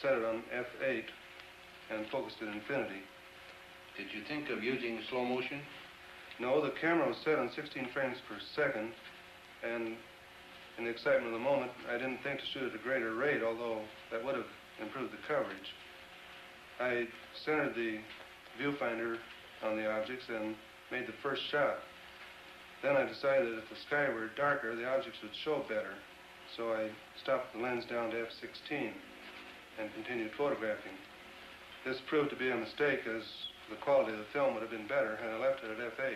[SPEAKER 7] set it on f8 and focused at infinity.
[SPEAKER 14] Did you think of using slow motion?
[SPEAKER 7] No, the camera was set on 16 frames per second, and in the excitement of the moment, I didn't think to shoot at a greater rate, although that would have improved the coverage. I centered the viewfinder on the objects and made the first shot. Then I decided that if the sky were darker, the objects would show better. So I stopped the lens down to f16 and continued photographing. This proved to be a mistake, as the quality of the film would have been better had I left it at f8.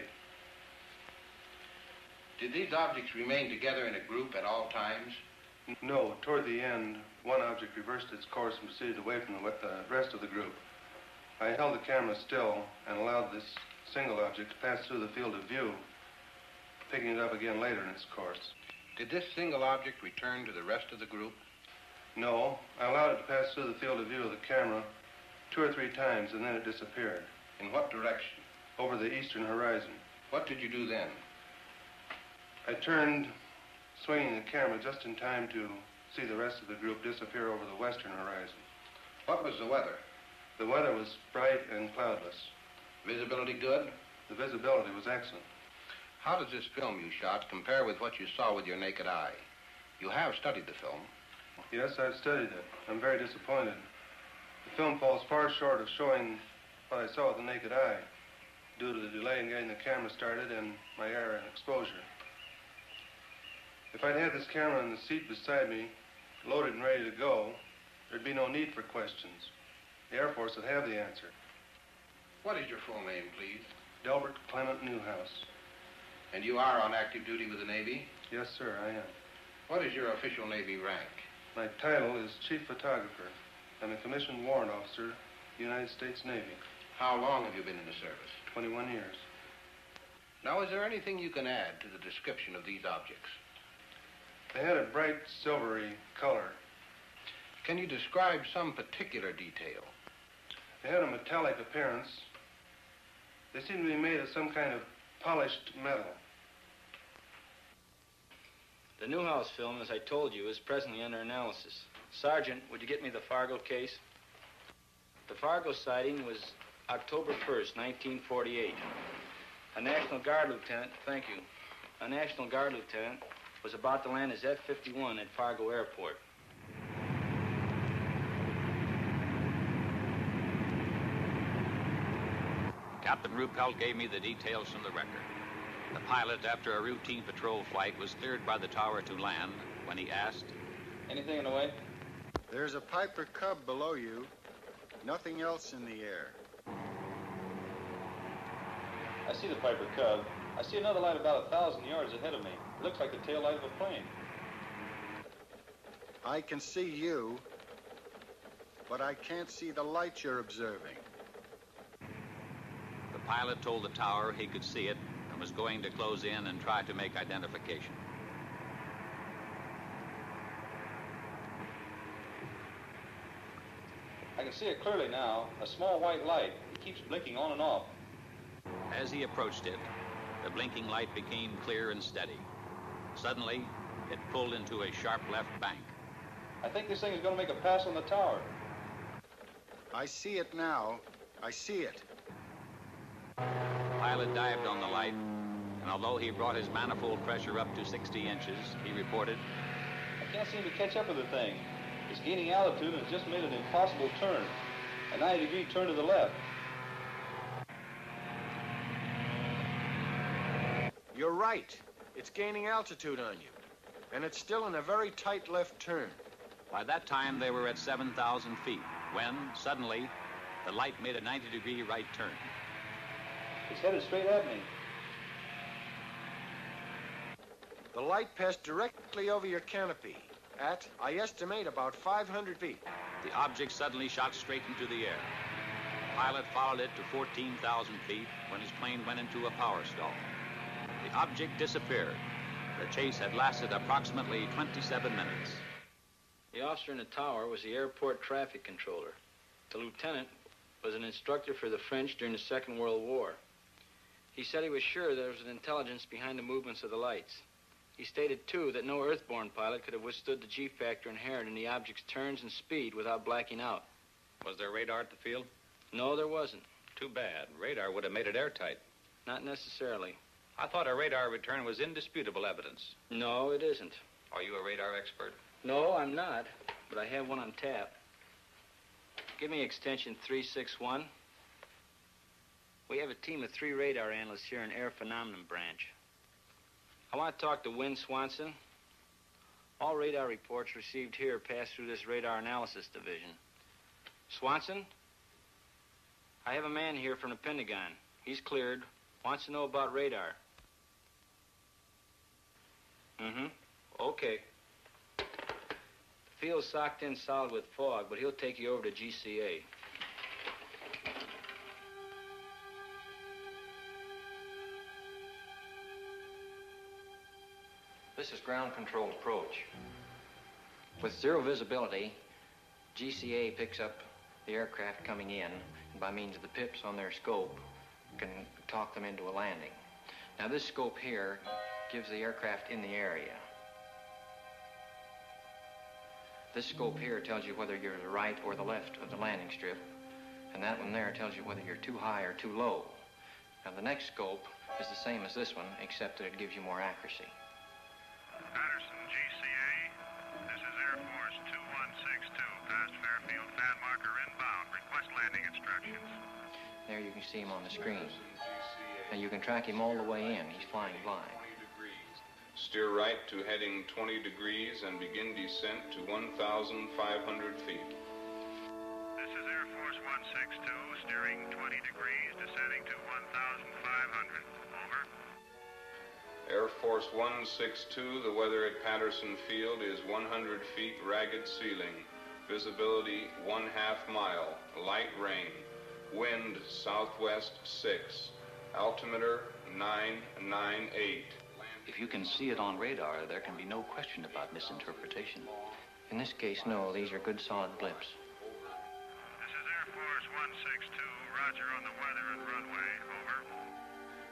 [SPEAKER 14] Did these objects remain together in a group at all times?
[SPEAKER 7] No. Toward the end, one object reversed its course and proceeded away from the rest of the group. I held the camera still and allowed this single object to pass through the field of view, picking it up again later in its course.
[SPEAKER 14] Did this single object return to the rest of the group?
[SPEAKER 7] No. I allowed it to pass through the field of view of the camera 2 or 3 times, and then it disappeared.
[SPEAKER 14] In what direction?
[SPEAKER 7] Over the eastern horizon.
[SPEAKER 14] What did you do then?
[SPEAKER 7] I turned, swinging the camera just in time to see the rest of the group disappear over the western horizon.
[SPEAKER 14] What was the weather?
[SPEAKER 7] The weather was bright and cloudless.
[SPEAKER 14] Visibility good?
[SPEAKER 7] The visibility was excellent.
[SPEAKER 14] How does this film you shot compare with what you saw with your naked eye? You have studied the film.
[SPEAKER 7] Yes, I've studied it. I'm very disappointed. The film falls far short of showing what I saw with the naked eye, due to the delay in getting the camera started and my air and exposure. If I'd had this camera in the seat beside me, loaded and ready to go, there'd be no need for questions. The Air Force would have the answer.
[SPEAKER 14] What is your full name, please?
[SPEAKER 7] Delbert Clement Newhouse.
[SPEAKER 14] And you are on active duty with the Navy?
[SPEAKER 7] Yes, sir, I am.
[SPEAKER 14] What is your official Navy rank?
[SPEAKER 7] My title is Chief Photographer. I'm a commissioned warrant officer, United States Navy.
[SPEAKER 14] How long have you been in the service?
[SPEAKER 7] 21 years.
[SPEAKER 14] Now, is there anything you can add to the description of these objects?
[SPEAKER 7] They had a bright silvery color.
[SPEAKER 14] Can you describe some particular detail?
[SPEAKER 7] They had a metallic appearance. They seemed to be made of some kind of polished metal.
[SPEAKER 8] The Newhouse film, as I told you, is presently under analysis. Sergeant, would you get me the Fargo case? The Fargo sighting was October 1st, 1948. A National Guard lieutenant, thank you, a National Guard lieutenant was about to land his F-51 at Fargo Airport.
[SPEAKER 13] Captain Ruppelt gave me the details from the record. The pilot, after a routine patrol flight, was cleared by the tower to land when he asked,
[SPEAKER 8] "Anything in the way?"
[SPEAKER 9] "There's a Piper Cub below you. Nothing else in the air."
[SPEAKER 1] I see the Piper Cub. I see another light about 1,000 yards ahead of me. It looks like the tail light of a plane.
[SPEAKER 9] I can see you, but I can't see the light you're observing.
[SPEAKER 13] The pilot told the tower he could see it and was going to close in and try to make identification.
[SPEAKER 1] I can see it clearly now. A small white light. It keeps blinking on and off.
[SPEAKER 13] As he approached it, the blinking light became clear and steady. Suddenly, it pulled into a sharp left bank.
[SPEAKER 1] I think this thing is going to make a pass on the tower.
[SPEAKER 9] I see it now. I see it.
[SPEAKER 13] The pilot dived on the light and although he brought his manifold pressure up to 60 inches, he reported,
[SPEAKER 1] I can't seem to catch up with the thing. It's gaining altitude and has just made an impossible turn. A 90-degree turn to the left.
[SPEAKER 15] You're right. It's gaining altitude on you. And it's still in a very tight left turn.
[SPEAKER 13] By that time, they were at 7,000 feet, when, suddenly, the light made a 90-degree right turn.
[SPEAKER 1] It's headed straight at me.
[SPEAKER 15] The light passed directly over your canopy at, I estimate, about 500 feet.
[SPEAKER 13] The object suddenly shot straight into the air. The pilot followed it to 14,000 feet when his plane went into a power stall. The object disappeared. The chase had lasted approximately 27 minutes.
[SPEAKER 8] The officer in the tower was the airport traffic controller. The lieutenant was an instructor for the French during the Second World War. He said he was sure there was an intelligence behind the movements of the lights. He stated, too, that no earthborn pilot could have withstood the G-factor inherent in the object's turns and speed without blacking out.
[SPEAKER 4] Was there radar at the field?
[SPEAKER 8] No, there wasn't.
[SPEAKER 4] Too bad. Radar would have made it airtight.
[SPEAKER 8] Not necessarily.
[SPEAKER 4] I thought a radar return was indisputable evidence.
[SPEAKER 8] No, it isn't.
[SPEAKER 4] Are you a radar expert?
[SPEAKER 8] No, I'm not, but I have one on tap. Give me extension 361. We have a team of 3 radar analysts here in Air Phenomenon Branch. I want to talk to Win Swanson. All radar reports received here pass through this radar analysis division. Swanson? I have a man here from the Pentagon. He's cleared. Wants to know about radar. Okay. The field's socked in solid with fog, but he'll take you over to GCA.
[SPEAKER 21] This is ground control approach. With zero visibility, GCA picks up the aircraft coming in, and by means of the pips on their scope, can talk them into a landing. Now this scope here gives the aircraft in the area. This scope here tells you whether you're to the right or the left of the landing strip, and that one there tells you whether you're too high or too low. Now the next scope is the same as this one, except that it gives you more accuracy.
[SPEAKER 2] Patterson, GCA. This is Air Force 2162, past Fairfield, fan marker inbound. Request landing instructions.
[SPEAKER 21] There you can see him on the screen. Now you can track him all the way in. He's flying blind.
[SPEAKER 11] Steer right to heading 20 degrees and begin descent to 1,500 feet.
[SPEAKER 2] This is Air Force 162, steering 20 degrees, descending to 1,500. Over.
[SPEAKER 11] Air Force 162, the weather at Patterson Field is 100 feet ragged ceiling. Visibility 1/2 mile. Light rain. Wind southwest 6. Altimeter 998.
[SPEAKER 13] If you can see it on radar, there can be no question about misinterpretation.
[SPEAKER 21] In this case, no. These are good, solid blips.
[SPEAKER 2] This is Air Force 162, roger on the weather and runway. Over.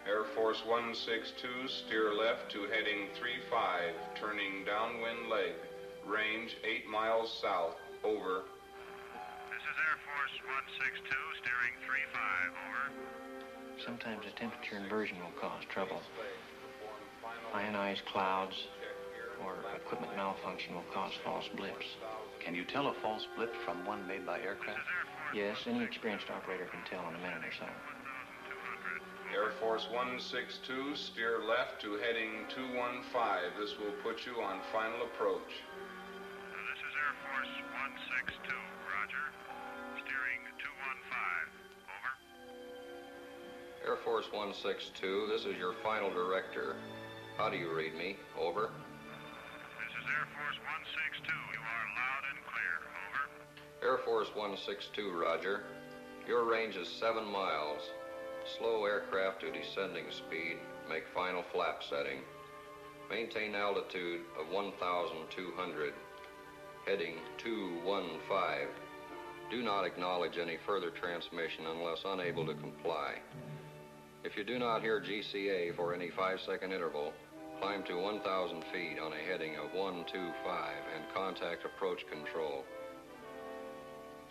[SPEAKER 11] Air Force 162, steer left to heading 35, turning downwind leg. Range 8 miles south. Over.
[SPEAKER 2] This is Air Force 162, steering 35. Over.
[SPEAKER 21] Sometimes a temperature inversion will cause trouble. Ionized clouds or equipment malfunction will cause false blips.
[SPEAKER 13] Can you tell a false blip from one made by aircraft?
[SPEAKER 21] Yes, any experienced operator can tell in a minute or so.
[SPEAKER 11] Air Force 162, steer left to heading 215. This will put you on final approach.
[SPEAKER 2] This is Air Force 162, roger. Steering 215. Over.
[SPEAKER 3] Air Force 162, this is your final director. How do you read me? Over.
[SPEAKER 2] This is Air Force 162. You are loud and clear. Over.
[SPEAKER 3] Air Force 162, roger. Your range is 7 miles. Slow aircraft to descending speed. Make final flap setting. Maintain altitude of 1,200. Heading 215. Do not acknowledge any further transmission unless unable to comply. If you do not hear GCA for any 5-second interval, climb to 1,000 feet on a heading of 125 and contact approach control.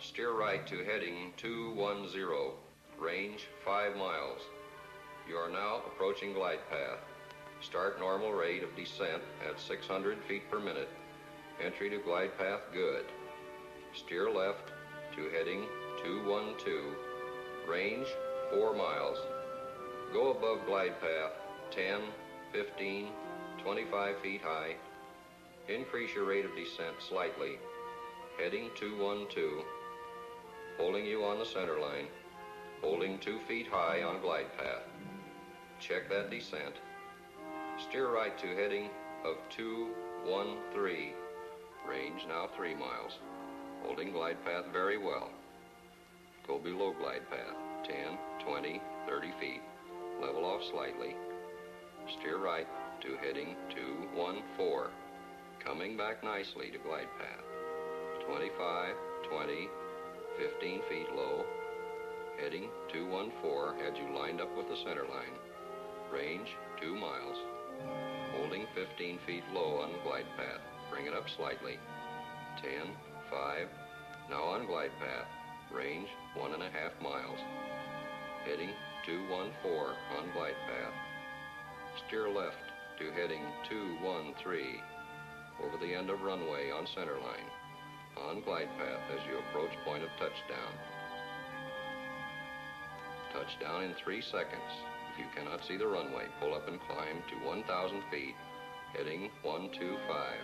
[SPEAKER 3] Steer right to heading 210, range 5 miles. You are now approaching glide path.
[SPEAKER 10] Start normal rate of descent at 600 feet per minute. Entry to glide path good. Steer left to heading 212. Range 4 miles. Go above glide path 10, 15, 25 feet high. Increase your rate of descent slightly. Heading 212. Holding you on the center line. Holding 2 feet high on glide path. Check that descent. Steer right to heading of 213. Range now 3 miles. Holding glide path very well. Go below glide path 10, 20, 30 feet. Level off slightly. Steer right to heading 214. Coming back nicely to glide path. 25, 20, 15 feet low. Heading 214 had you lined up with the center line. Range 2 miles. Holding 15 feet low on glide path. Bring it up slightly. 10, 5. Now on glide path. Range 1.5 miles. Heading 214 on glide path. Steer left to heading 213 over the end of runway on center line. On glide path as you approach point of touchdown. Touchdown in 3 seconds. If you cannot see the runway, pull up and climb to 1,000 feet, heading 125.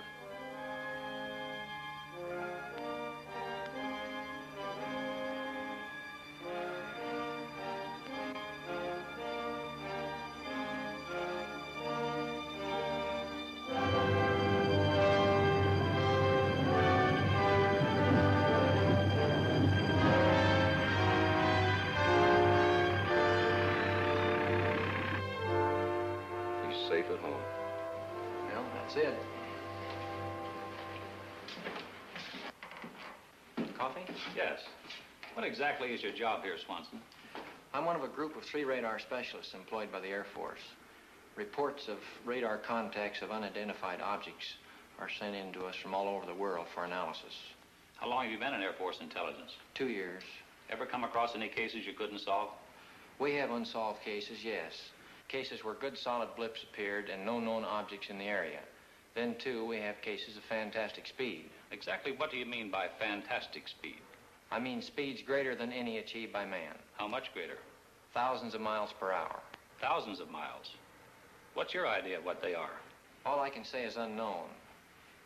[SPEAKER 10] Safe at home.
[SPEAKER 21] Well, that's it. Coffee?
[SPEAKER 13] Yes. What exactly is your job here, Swanson?
[SPEAKER 21] I'm one of a group of 3 radar specialists employed by the Air Force. Reports of radar contacts of unidentified objects are sent in to us from all over the world for analysis.
[SPEAKER 13] How long have you been in Air Force intelligence?
[SPEAKER 21] 2 years.
[SPEAKER 13] Ever come across any cases you couldn't solve?
[SPEAKER 21] We have unsolved cases, yes. Cases where good solid blips appeared and no known objects in the area. Then, too, we have cases of fantastic speed.
[SPEAKER 13] Exactly what do you mean by fantastic speed?
[SPEAKER 21] I mean speeds greater than any achieved by man.
[SPEAKER 13] How much greater?
[SPEAKER 21] Thousands of miles per hour.
[SPEAKER 13] Thousands of miles. What's your idea of what they are?
[SPEAKER 21] All I can say is unknown.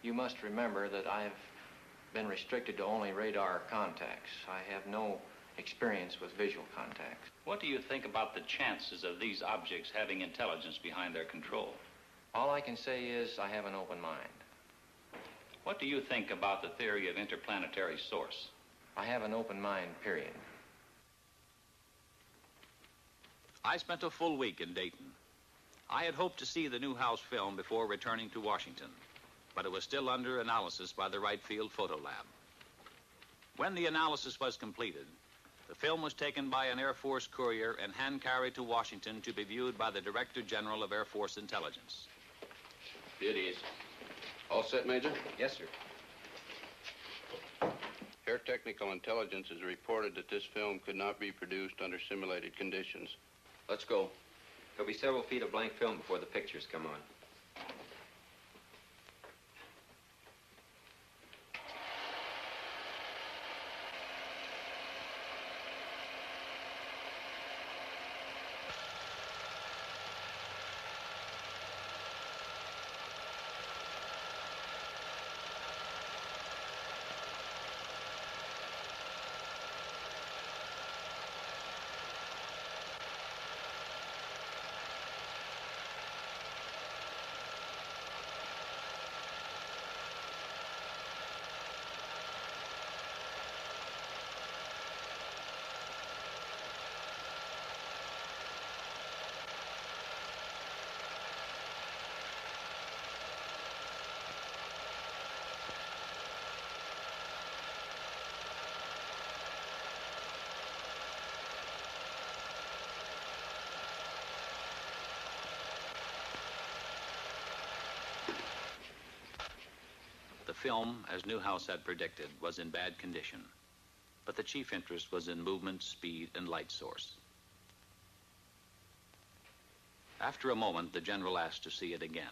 [SPEAKER 21] You must remember that I've been restricted to only radar contacts. I have no experience with visual contacts.
[SPEAKER 13] What do you think about the chances of these objects having intelligence behind their control?
[SPEAKER 21] All I can say is I have an open mind.
[SPEAKER 13] What do you think about the theory of interplanetary source?
[SPEAKER 21] I have an open mind, period.
[SPEAKER 13] I spent a full week in Dayton. I had hoped to see the Newhouse film before returning to Washington, but it was still under analysis by the Wright Field Photo Lab. When the analysis was completed, the film was taken by an Air Force courier and hand-carried to Washington to be viewed by the Director General of Air Force Intelligence.
[SPEAKER 14] It is. All set, Major?
[SPEAKER 21] Yes, sir.
[SPEAKER 14] Air Technical Intelligence has reported that this film could not be produced under simulated conditions.
[SPEAKER 21] Let's go. There'll be several feet of blank film before the pictures come on.
[SPEAKER 13] The film, as Newhouse had predicted, was in bad condition, but the chief interest was in movement, speed, and light source. After a moment, the general asked to see it again.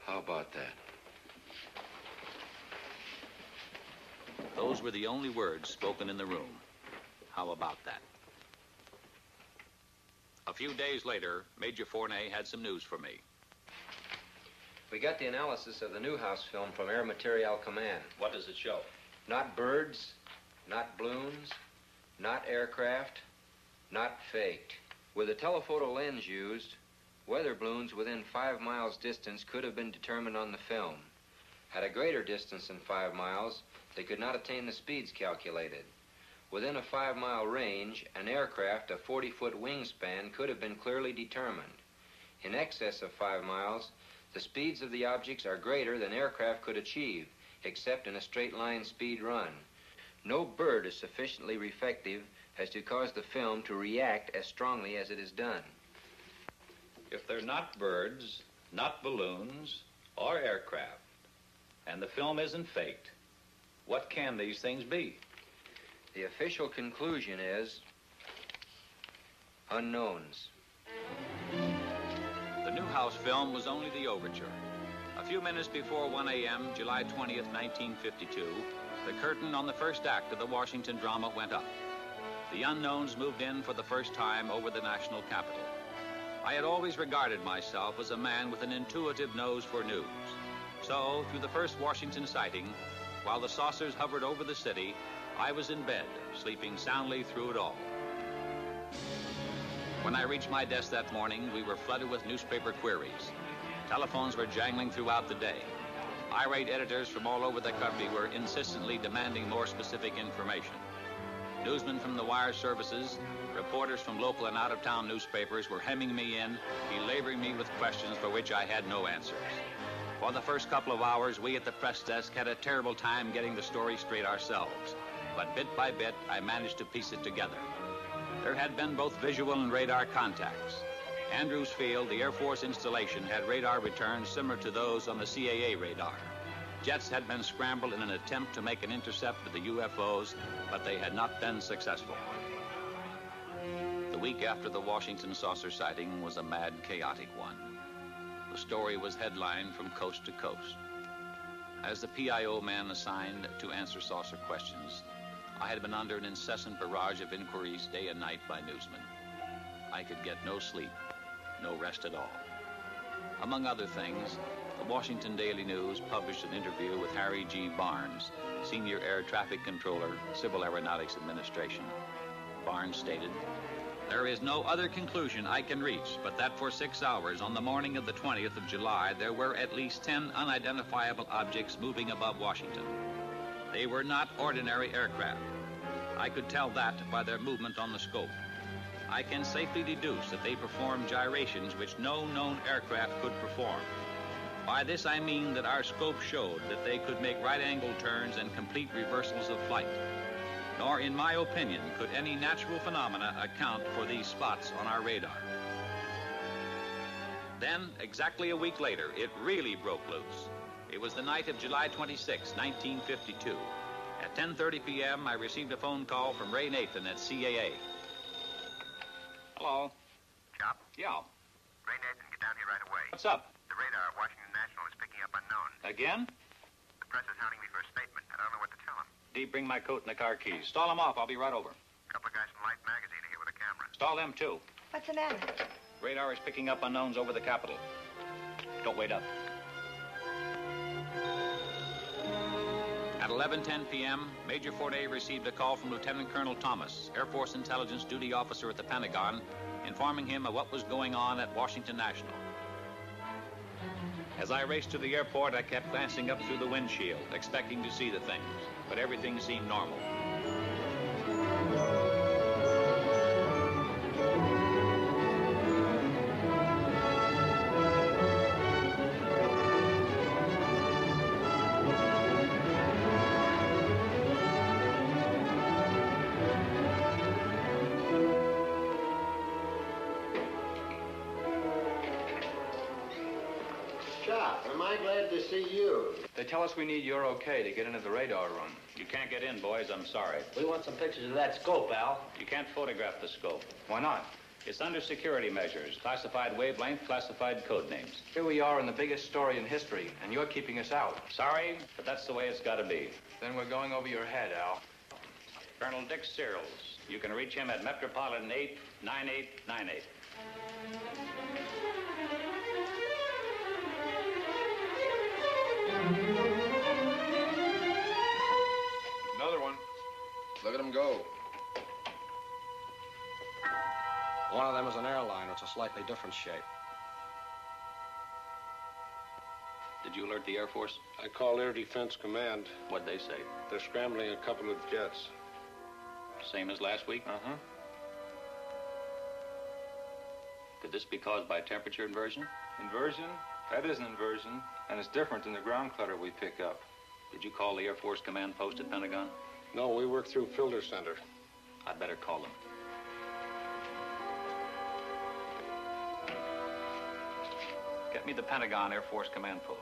[SPEAKER 10] How about that?
[SPEAKER 13] Those were the only words spoken in the room. How about that? A few days later, Major Fournet had some news for me.
[SPEAKER 21] We got the analysis of the Newhouse film from Air Material Command.
[SPEAKER 4] What does it show?
[SPEAKER 21] Not birds, not balloons, not aircraft, not faked. With the telephoto lens used, weather balloons within 5 miles distance could have been determined on the film. At a greater distance than 5 miles, they could not attain the speeds calculated. Within a 5-mile range, an aircraft of 40-foot wingspan could have been clearly determined. In excess of 5 miles, the speeds of the objects are greater than aircraft could achieve, except in a straight-line speed run. No bird is sufficiently reflective as to cause the film to react as strongly as it is done.
[SPEAKER 4] If they're not birds, not balloons, or aircraft, and the film isn't faked, what can these things be?
[SPEAKER 21] The official conclusion is unknowns.
[SPEAKER 13] The Newhouse film was only the overture. A few minutes before 1 a.m., July 20th, 1952, the curtain on the first act of the Washington drama went up. The unknowns moved in for the first time over the national capital. I had always regarded myself as a man with an intuitive nose for news. So, through the first Washington sighting, while the saucers hovered over the city, I was in bed, sleeping soundly through it all. When I reached my desk that morning, we were flooded with newspaper queries. Telephones were jangling throughout the day. Irate editors from all over the country were insistently demanding more specific information. Newsmen from the wire services, reporters from local and out-of-town newspapers were hemming me in, belaboring me with questions for which I had no answers. For the first couple of hours, we at the press desk had a terrible time getting the story straight ourselves. But bit by bit, I managed to piece it together. There had been both visual and radar contacts. Andrews Field, the Air Force installation, had radar returns similar to those on the CAA radar. Jets had been scrambled in an attempt to make an intercept of the UFOs, but they had not been successful. The week after the Washington saucer sighting was a mad, chaotic one. The story was headlined from coast to coast. As the PIO man assigned to answer saucer questions, I had been under an incessant barrage of inquiries day and night by newsmen. I could get no sleep, no rest at all. Among other things, the Washington Daily News published an interview with Harry G. Barnes, Senior Air Traffic Controller, Civil Aeronautics Administration. Barnes stated, "There is no other conclusion I can reach but that for 6 hours on the morning of the 20th of July, there were at least 10 unidentifiable objects moving above Washington. They were not ordinary aircraft. I could tell that by their movement on the scope. I can safely deduce that they performed gyrations which no known aircraft could perform. By this I mean that our scope showed that they could make right-angle turns and complete reversals of flight. Nor, in my opinion, could any natural phenomena account for these spots on our radar." Then, exactly a week later, it really broke loose. It was the night of July 26, 1952. At 10:30 p.m., I received a phone call from Ray Nathan at CAA. Hello.
[SPEAKER 2] Chop?
[SPEAKER 13] Yeah.
[SPEAKER 2] Ray Nathan, get down here right away.
[SPEAKER 13] What's up?
[SPEAKER 2] The radar at Washington National is picking up unknowns.
[SPEAKER 13] Again?
[SPEAKER 2] The press is hounding me for a statement. I don't know what to tell them.
[SPEAKER 13] Dee, bring my coat and the car keys. Stall them off. I'll be right over.
[SPEAKER 2] A couple of guys from Life magazine are here with a camera.
[SPEAKER 13] Stall them, too.
[SPEAKER 20] What's the matter?
[SPEAKER 13] Radar is picking up unknowns over the capital. Don't wait up. At 11:10 p.m., Major Forday received a call from Lieutenant Colonel Thomas, Air Force Intelligence Duty Officer at the Pentagon, informing him of what was going on at Washington National. As I raced to the airport, I kept glancing up through the windshield, expecting to see the things, but everything seemed normal.
[SPEAKER 9] Am I glad to see you?
[SPEAKER 8] They tell us we need your okay to get into the radar room.
[SPEAKER 13] You can't get in, boys. I'm sorry.
[SPEAKER 6] We want some pictures of that scope, Al.
[SPEAKER 13] You can't photograph the scope.
[SPEAKER 8] Why not?
[SPEAKER 13] It's under security measures. Classified wavelength, classified code names.
[SPEAKER 8] Here we are in the biggest story in history, and you're keeping us out.
[SPEAKER 13] Sorry, but that's the way it's got to be.
[SPEAKER 8] Then we're going over your head, Al.
[SPEAKER 13] Colonel Dick Searles. You can reach him at Metropolitan 89898.
[SPEAKER 15] Another one. Look at them go. One of them is an airliner. It's a slightly different shape.
[SPEAKER 13] Did you alert the Air Force?
[SPEAKER 7] I called Air Defense Command.
[SPEAKER 13] What'd they say?
[SPEAKER 7] They're scrambling a couple of jets.
[SPEAKER 13] Same as last week?
[SPEAKER 7] Uh-huh.
[SPEAKER 13] Could this be caused by temperature inversion?
[SPEAKER 7] Inversion? That isn't inversion, and it's different than the ground clutter we pick up.
[SPEAKER 13] Did you call the Air Force Command Post at Pentagon?
[SPEAKER 7] No, we work through Filter Center.
[SPEAKER 13] I'd better call them. Get me the Pentagon Air Force Command Post.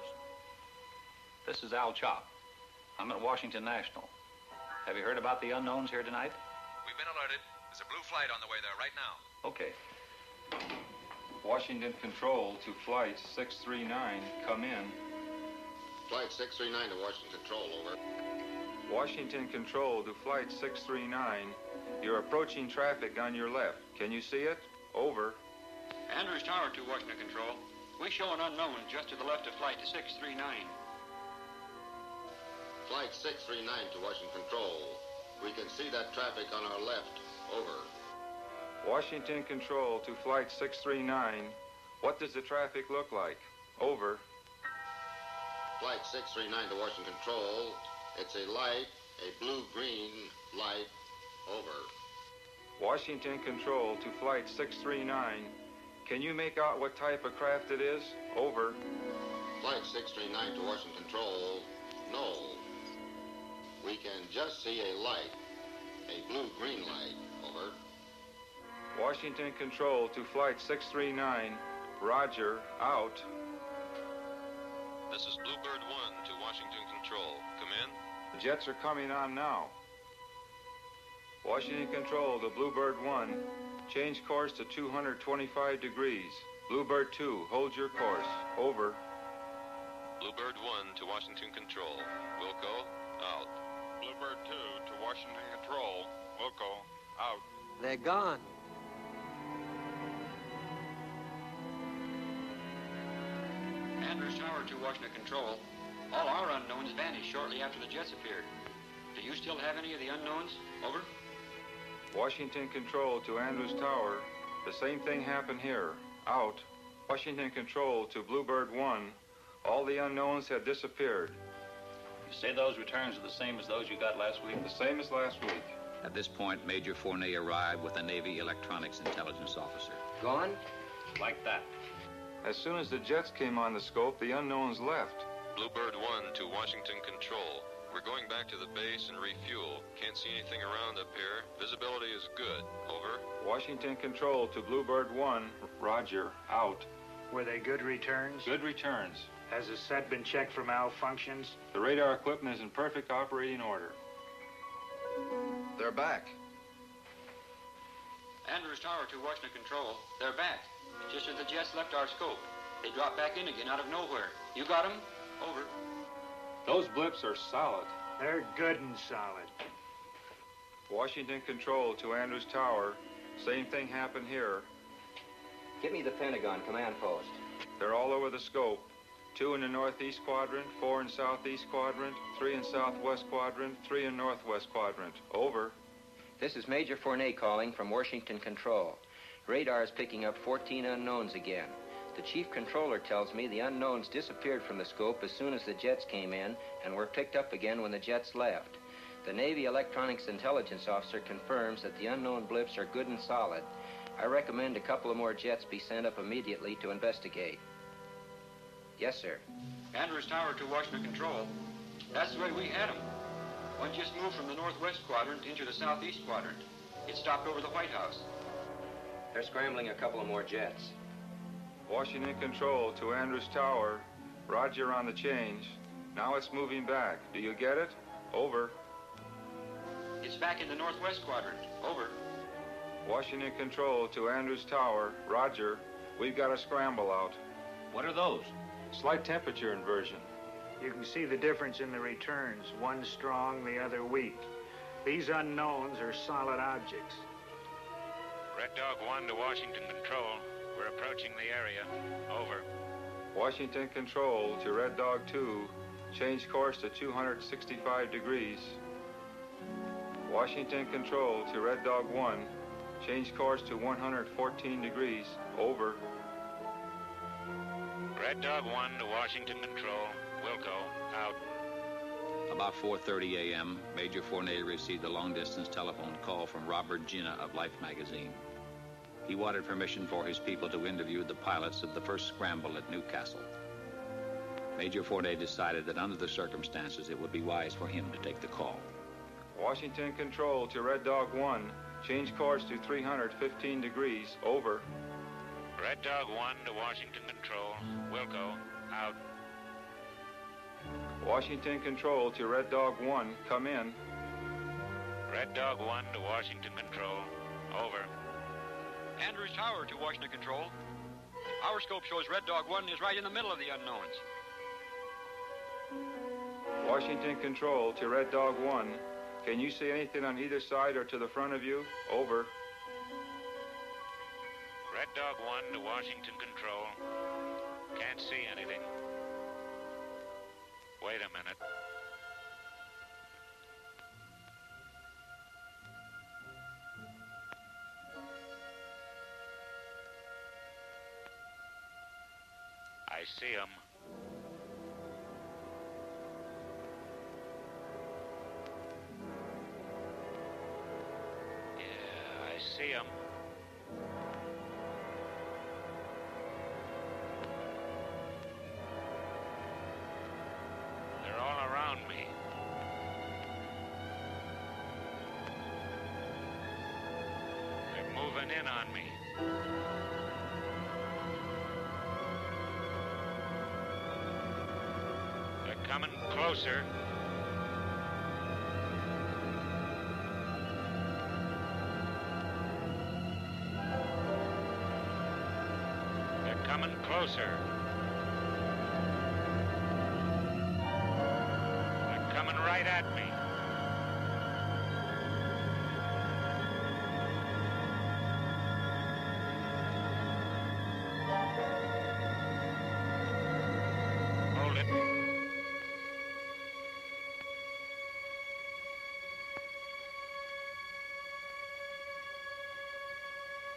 [SPEAKER 13] This is Al Chop. I'm at Washington National. Have you heard about the unknowns here tonight?
[SPEAKER 5] We've been alerted. There's a blue flight on the way there right now.
[SPEAKER 13] Okay.
[SPEAKER 7] Washington Control to Flight 639, come in.
[SPEAKER 10] Flight 639 to Washington Control, over.
[SPEAKER 7] Washington Control to Flight 639. You're approaching traffic on your left. Can you see it? Over.
[SPEAKER 12] Andrews Tower to Washington Control. We show an unknown just to the left of Flight 639.
[SPEAKER 10] Flight 639 to Washington Control. We can see that traffic on our left. Over.
[SPEAKER 7] Washington Control to Flight 639. What does the traffic look like? Over.
[SPEAKER 10] Flight 639 to Washington Control. It's a light, a blue-green light. Over.
[SPEAKER 7] Washington Control to Flight 639. Can you make out what type of craft it is? Over.
[SPEAKER 10] Flight 639 to Washington Control. No. We can just see a light, a blue-green light. Over.
[SPEAKER 7] Washington Control to Flight 639. Roger. Out.
[SPEAKER 5] This is Bluebird 1 to Washington Control. Come in.
[SPEAKER 7] The jets are coming on now. Washington Control to Bluebird 1. Change course to 225 degrees. Bluebird 2, hold your course. Over.
[SPEAKER 5] Bluebird 1 to Washington Control. Wilco, out.
[SPEAKER 23] Bluebird 2 to Washington Control. Wilco, out.
[SPEAKER 24] They're gone.
[SPEAKER 12] Andrews Tower to Washington Control. All our unknowns vanished shortly after the jets appeared. Do you still have any of the unknowns? Over.
[SPEAKER 7] Washington Control to Andrews Tower. The same thing happened here. Out. Washington Control to Bluebird 1. All the unknowns had disappeared.
[SPEAKER 13] You say those returns are the same as those you got last week?
[SPEAKER 7] The same as last week.
[SPEAKER 13] At this point, Major Fournet arrived with a Navy electronics intelligence officer.
[SPEAKER 6] Gone?
[SPEAKER 13] Like that.
[SPEAKER 7] As soon as the jets came on the scope, the unknowns left.
[SPEAKER 5] Bluebird 1 to Washington Control. We're going back to the base and refuel. Can't see anything around up here. Visibility is good. Over.
[SPEAKER 7] Washington Control to Bluebird 1. Roger. Out.
[SPEAKER 25] Were they good returns?
[SPEAKER 7] Good returns.
[SPEAKER 25] Has the set been checked for malfunctions?
[SPEAKER 7] The radar equipment is in perfect operating order.
[SPEAKER 15] They're back.
[SPEAKER 12] Andrews Tower to Washington Control. They're back. Just as the jets left our scope. They dropped back in again out of nowhere. You got them? Over.
[SPEAKER 7] Those blips are solid.
[SPEAKER 25] They're good and solid.
[SPEAKER 7] Washington Control to Andrews Tower. Same thing happened here.
[SPEAKER 21] Get me the Pentagon command post.
[SPEAKER 11] They're all over the scope. 2 in the northeast quadrant, 4 in southeast quadrant, 3 in southwest quadrant, 3 in northwest quadrant. Over.
[SPEAKER 21] This is Major Fournet calling from Washington Control. Radar is picking up 14 unknowns again. The chief controller tells me the unknowns disappeared from the scope as soon as the jets came in and were picked up again when the jets left. The Navy Electronics Intelligence Officer confirms that the unknown blips are good and solid. I recommend a couple of more jets be sent up immediately to investigate. Yes, sir.
[SPEAKER 12] Andrews Tower to Washington Control. That's the way we had them. One just moved from the northwest quadrant into the southeast quadrant. It stopped over the White House.
[SPEAKER 21] They're scrambling a couple of more jets.
[SPEAKER 11] Washington Control to Andrews Tower. Roger on the change. Now it's moving back. Do you get it? Over.
[SPEAKER 12] It's back in the northwest quadrant. Over.
[SPEAKER 11] Washington Control to Andrews Tower. Roger. We've got a scramble out.
[SPEAKER 13] What are those?
[SPEAKER 11] Slight temperature inversion.
[SPEAKER 25] You can see the difference in the returns. One strong, the other weak. These unknowns are solid objects.
[SPEAKER 2] Red Dog 1 to Washington Control. We're approaching the area. Over.
[SPEAKER 11] Washington Control to Red Dog 2. Change course to 265 degrees. Washington Control to Red Dog 1. Change course to 114 degrees. Over.
[SPEAKER 2] Red Dog 1 to Washington Control. Wilco, out.
[SPEAKER 13] About 4:30 a.m., Major Fournet received a long-distance telephone call from Robert Gina of Life magazine. He wanted permission for his people to interview the pilots of the first scramble at Newcastle. Major Fournet decided that under the circumstances, it would be wise for him to take the call.
[SPEAKER 11] Washington Control to Red Dog 1. Change course to 315 degrees. Over.
[SPEAKER 2] Red Dog 1 to Washington Control. Wilco, out.
[SPEAKER 11] Washington Control to Red Dog 1. Come in.
[SPEAKER 2] Red Dog 1 to Washington Control. Over.
[SPEAKER 12] Andrews Tower to Washington Control. Our scope shows Red Dog 1 is right in the middle of the unknowns.
[SPEAKER 11] Washington Control to Red Dog 1. Can you see anything on either side or to the front of you? Over.
[SPEAKER 2] Red Dog 1 to Washington Control. Can't see anything. Wait a minute. I see him. Yeah, I see him. They're all around me. They're moving in on me. They're coming closer. They're coming closer. They're coming right at me. Hold it.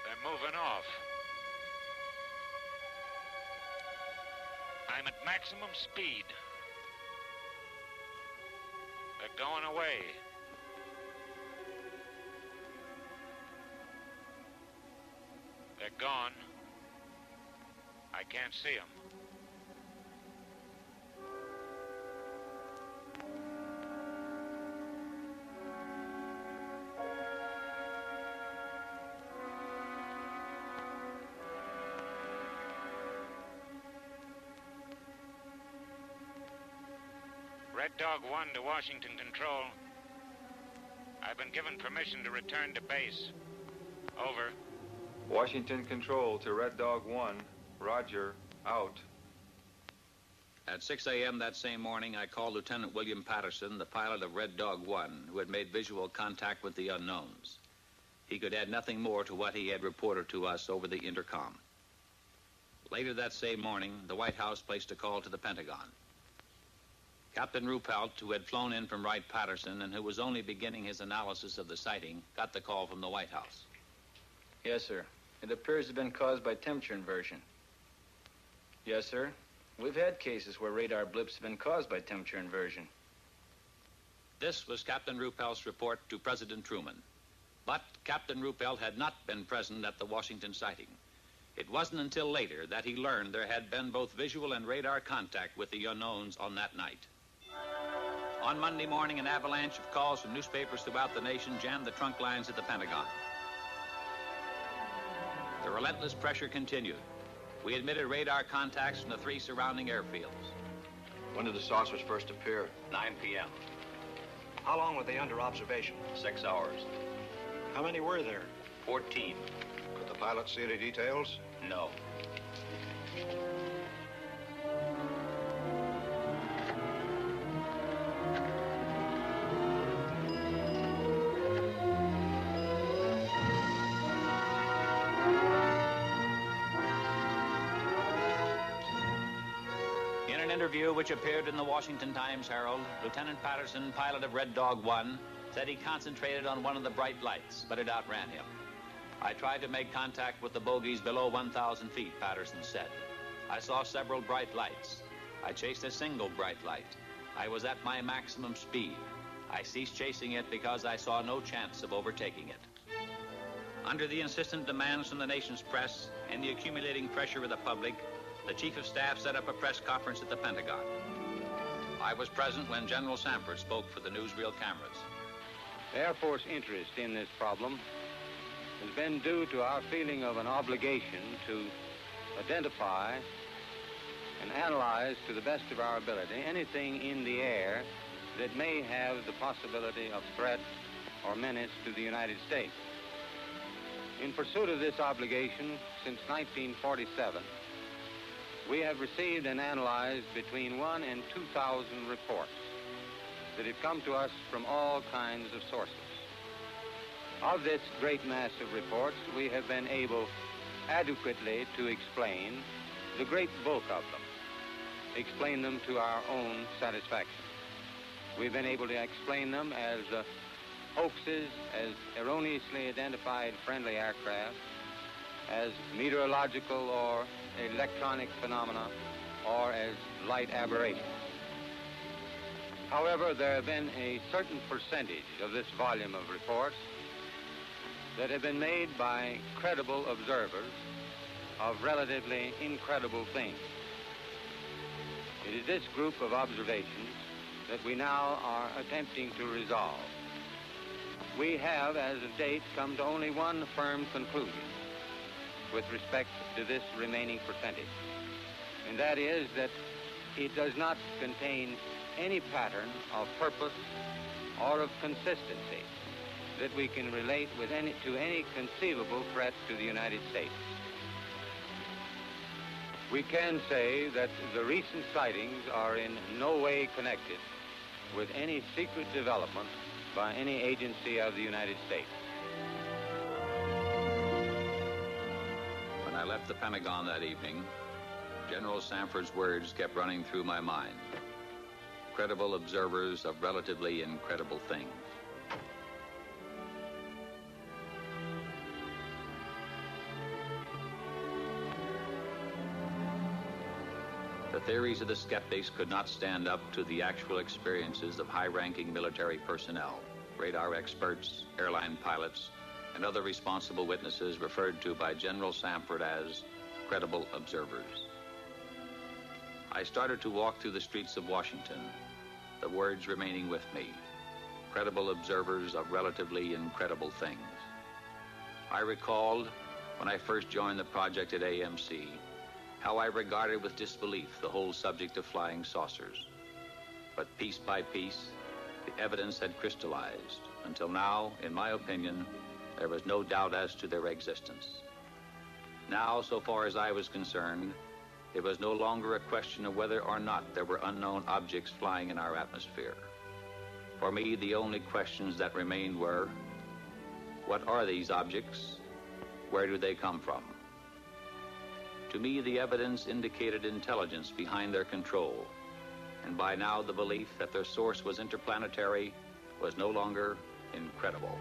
[SPEAKER 2] They're moving off. I'm at maximum speed. They're going away. They're gone. I can't see them. Red Dog 1 to Washington Control. I've been given permission to return to base. Over.
[SPEAKER 11] Washington Control to Red Dog 1. Roger. Out.
[SPEAKER 13] At 6 a.m. that same morning, I called Lieutenant William Patterson, the pilot of Red Dog 1, who had made visual contact with the unknowns. He could add nothing more to what he had reported to us over the intercom. Later that same morning, the White House placed a call to the Pentagon. Captain Ruppelt, who had flown in from Wright-Patterson and who was only beginning his analysis of the sighting, got the call from the White House.
[SPEAKER 8] Yes, sir. It appears to have been caused by temperature inversion. Yes, sir. We've had cases where radar blips have been caused by temperature inversion.
[SPEAKER 13] This was Captain Ruppelt's report to President Truman. But Captain Ruppelt had not been present at the Washington sighting. It wasn't until later that he learned there had been both visual and radar contact with the unknowns on that night. On Monday morning, an avalanche of calls from newspapers throughout the nation jammed the trunk lines at the Pentagon. The relentless pressure continued. We admitted radar contacts from the 3 surrounding airfields.
[SPEAKER 10] When did the saucers first appear?
[SPEAKER 4] 9 p.m.
[SPEAKER 16] How long were they under observation?
[SPEAKER 4] 6 hours.
[SPEAKER 16] How many were there?
[SPEAKER 4] 14.
[SPEAKER 10] Could the pilot see any details?
[SPEAKER 4] No.
[SPEAKER 13] In an interview which appeared in the Washington Times-Herald, Lieutenant Patterson, pilot of Red Dog 1, said he concentrated on one of the bright lights, but it outran him. I tried to make contact with the bogies below 1,000 feet, Patterson said. I saw several bright lights. I chased a single bright light. I was at my maximum speed. I ceased chasing it because I saw no chance of overtaking it. Under the insistent demands from the nation's press and the accumulating pressure of the public, the Chief of Staff set up a press conference at the Pentagon. I was present when General Samford spoke for the newsreel cameras.
[SPEAKER 17] The Air Force interest in this problem has been due to our feeling of an obligation to identify and analyze to the best of our ability anything in the air that may have the possibility of threat or menace to the United States. In pursuit of this obligation, since 1947, we have received and analyzed between 1,000 and 2,000 reports that have come to us from all kinds of sources. Of this great mass of reports, we have been able adequately to explain the great bulk of them, explain them to our own satisfaction. We've been able to explain them as hoaxes, as erroneously identified friendly aircraft, as meteorological or electronic phenomena, or as light aberrations. However, there have been a certain percentage of this volume of reports that have been made by credible observers of relatively incredible things. It is this group of observations that we now are attempting to resolve. We have, as of date, come to only one firm conclusion with respect to this remaining percentage, and that is that it does not contain any pattern of purpose or of consistency that we can relate with to any conceivable threat to the United States. We can say that the recent sightings are in no way connected with any secret development by any agency of the United States.
[SPEAKER 13] When I left the Pentagon that evening, General Samford's words kept running through my mind. Credible observers of relatively incredible things. The theories of the skeptics could not stand up to the actual experiences of high-ranking military personnel, radar experts, airline pilots, and other responsible witnesses referred to by General Samford as credible observers. I started to walk through the streets of Washington, the words remaining with me, credible observers of relatively incredible things. I recalled, when I first joined the project at AMC, how I regarded with disbelief the whole subject of flying saucers. But piece by piece, the evidence had crystallized, until now, in my opinion, there was no doubt as to their existence. Now, so far as I was concerned, it was no longer a question of whether or not there were unknown objects flying in our atmosphere. For me, the only questions that remained were, what are these objects? Where do they come from? To me, the evidence indicated intelligence behind their control, and by now the belief that their source was interplanetary was no longer incredible.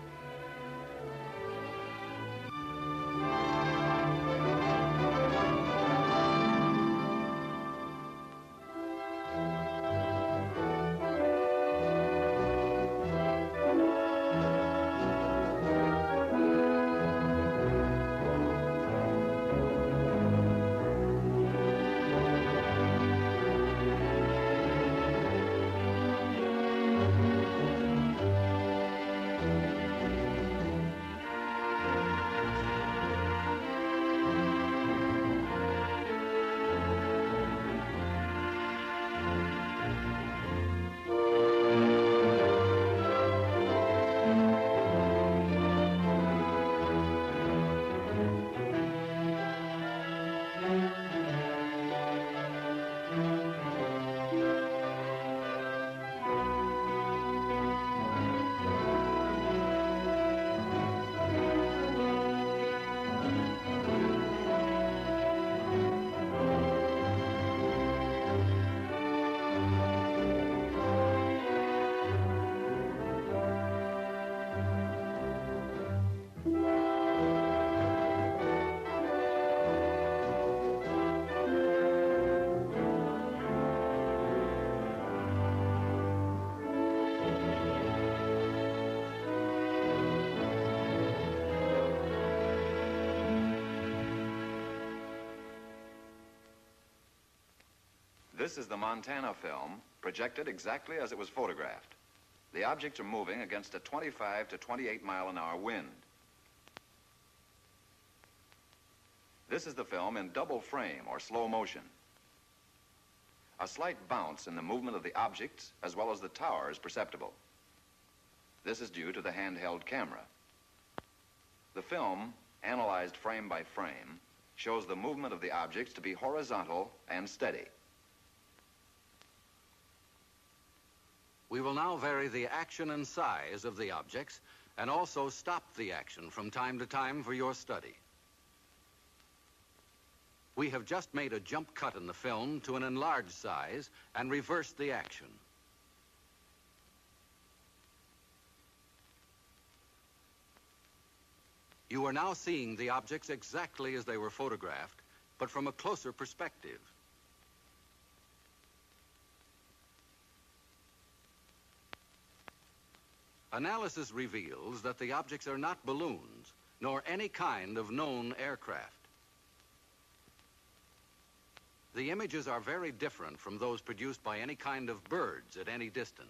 [SPEAKER 1] This is the Montana film, projected exactly as it was photographed. The objects are moving against a 25 to 28 mile an hour wind. This is the film in double frame or slow motion. A slight bounce in the movement of the objects as well as the tower is perceptible. This is due to the handheld camera. The film, analyzed frame by frame, shows the movement of the objects to be horizontal and steady.
[SPEAKER 18] We will now vary the action and size of the objects and also stop the action from time to time for your study. We have just made a jump cut in the film to an enlarged size and reversed the action. You are now seeing the objects exactly as they were photographed, but from a closer perspective. Analysis reveals that the objects are not balloons, nor any kind of known aircraft. The images are very different from those produced by any kind of birds at any distance.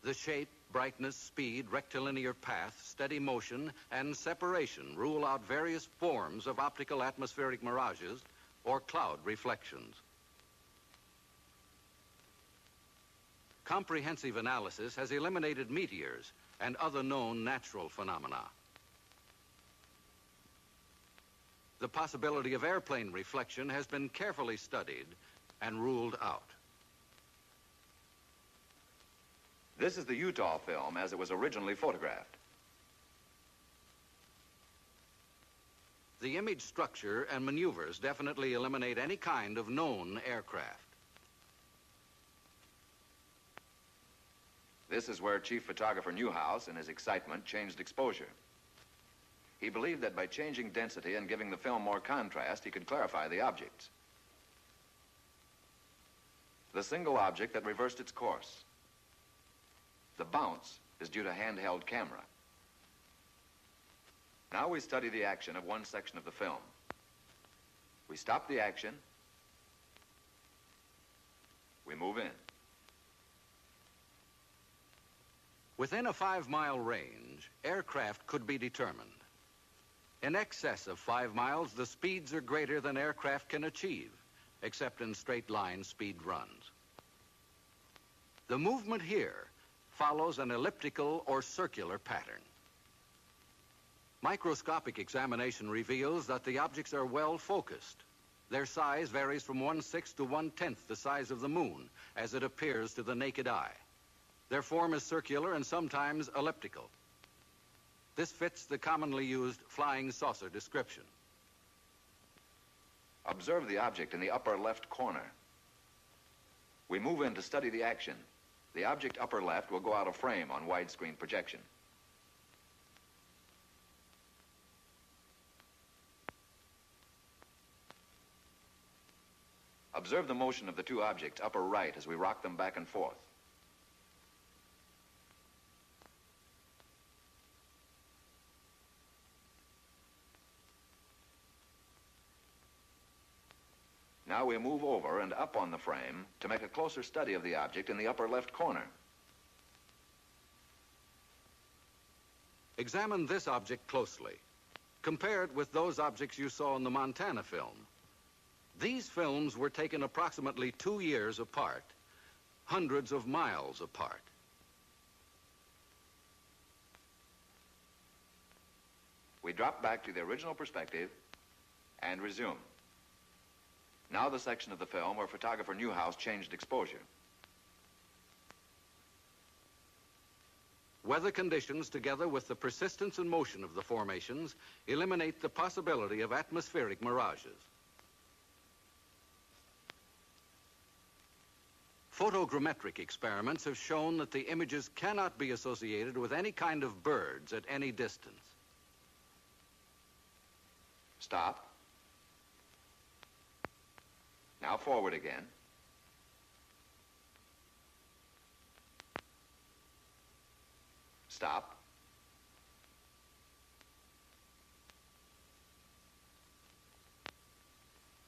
[SPEAKER 18] The shape, brightness, speed, rectilinear path, steady motion, and separation rule out various forms of optical atmospheric mirages or cloud reflections. Comprehensive analysis has eliminated meteors and other known natural phenomena. The possibility of airplane reflection has been carefully studied and ruled out.
[SPEAKER 1] This is the Utah film as it was originally photographed.
[SPEAKER 18] The image structure and maneuvers definitely eliminate any kind of known aircraft.
[SPEAKER 1] This is where Chief Photographer Newhouse, in his excitement, changed exposure. He believed that by changing density and giving the film more contrast, he could clarify the objects. The single object that reversed its course. The bounce is due to handheld camera. Now we study the action of one section of the film. We stop the action. We move in.
[SPEAKER 18] Within a 5-mile range, aircraft could be determined. In excess of 5 miles, the speeds are greater than aircraft can achieve, except in straight-line speed runs. The movement here follows an elliptical or circular pattern. Microscopic examination reveals that the objects are well focused. Their size varies from 1/6 to 1/10 the size of the moon, as it appears to the naked eye. Their form is circular and sometimes elliptical. This fits the commonly used flying saucer description.
[SPEAKER 1] Observe the object in the upper left corner. We move in to study the action. The object upper left will go out of frame on widescreen projection. Observe the motion of the two objects upper right as we rock them back and forth. Now we move over and up on the frame to make a closer study of the object in the upper left corner.
[SPEAKER 18] Examine this object closely. Compare it with those objects you saw in the Montana film. These films were taken approximately 2 years apart, hundreds of miles apart.
[SPEAKER 1] We drop back to the original perspective and resume. Now the section of the film where photographer Newhouse changed exposure.
[SPEAKER 18] Weather conditions, together with the persistence and motion of the formations, eliminate the possibility of atmospheric mirages. Photogrammetric experiments have shown that the images cannot be associated with any kind of birds at any distance.
[SPEAKER 1] Stop. Now forward again. Stop.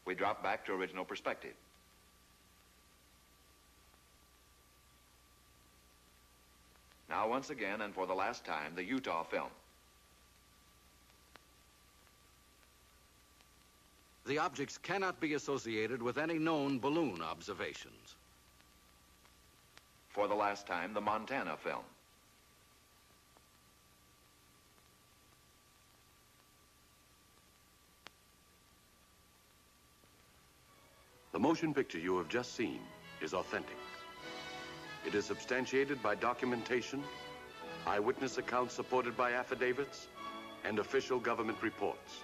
[SPEAKER 1] We drop back to original perspective. Now once again, and for the last time, the Utah film.
[SPEAKER 18] The objects cannot be associated with any known balloon observations.
[SPEAKER 1] For the last time, the Montana film.
[SPEAKER 3] The motion picture you have just seen is authentic. It is substantiated by documentation, eyewitness accounts supported by affidavits, and official government reports.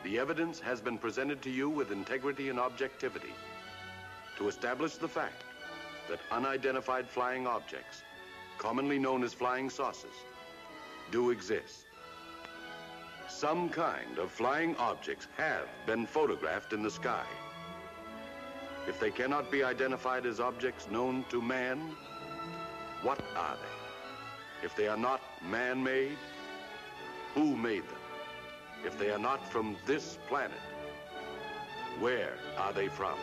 [SPEAKER 3] The evidence has been presented to you with integrity and objectivity to establish the fact that unidentified flying objects, commonly known as flying saucers, do exist. Some kind of flying objects have been photographed in the sky. If they cannot be identified as objects known to man, what are they? If they are not man-made, who made them? If they are not from this planet, where are they from?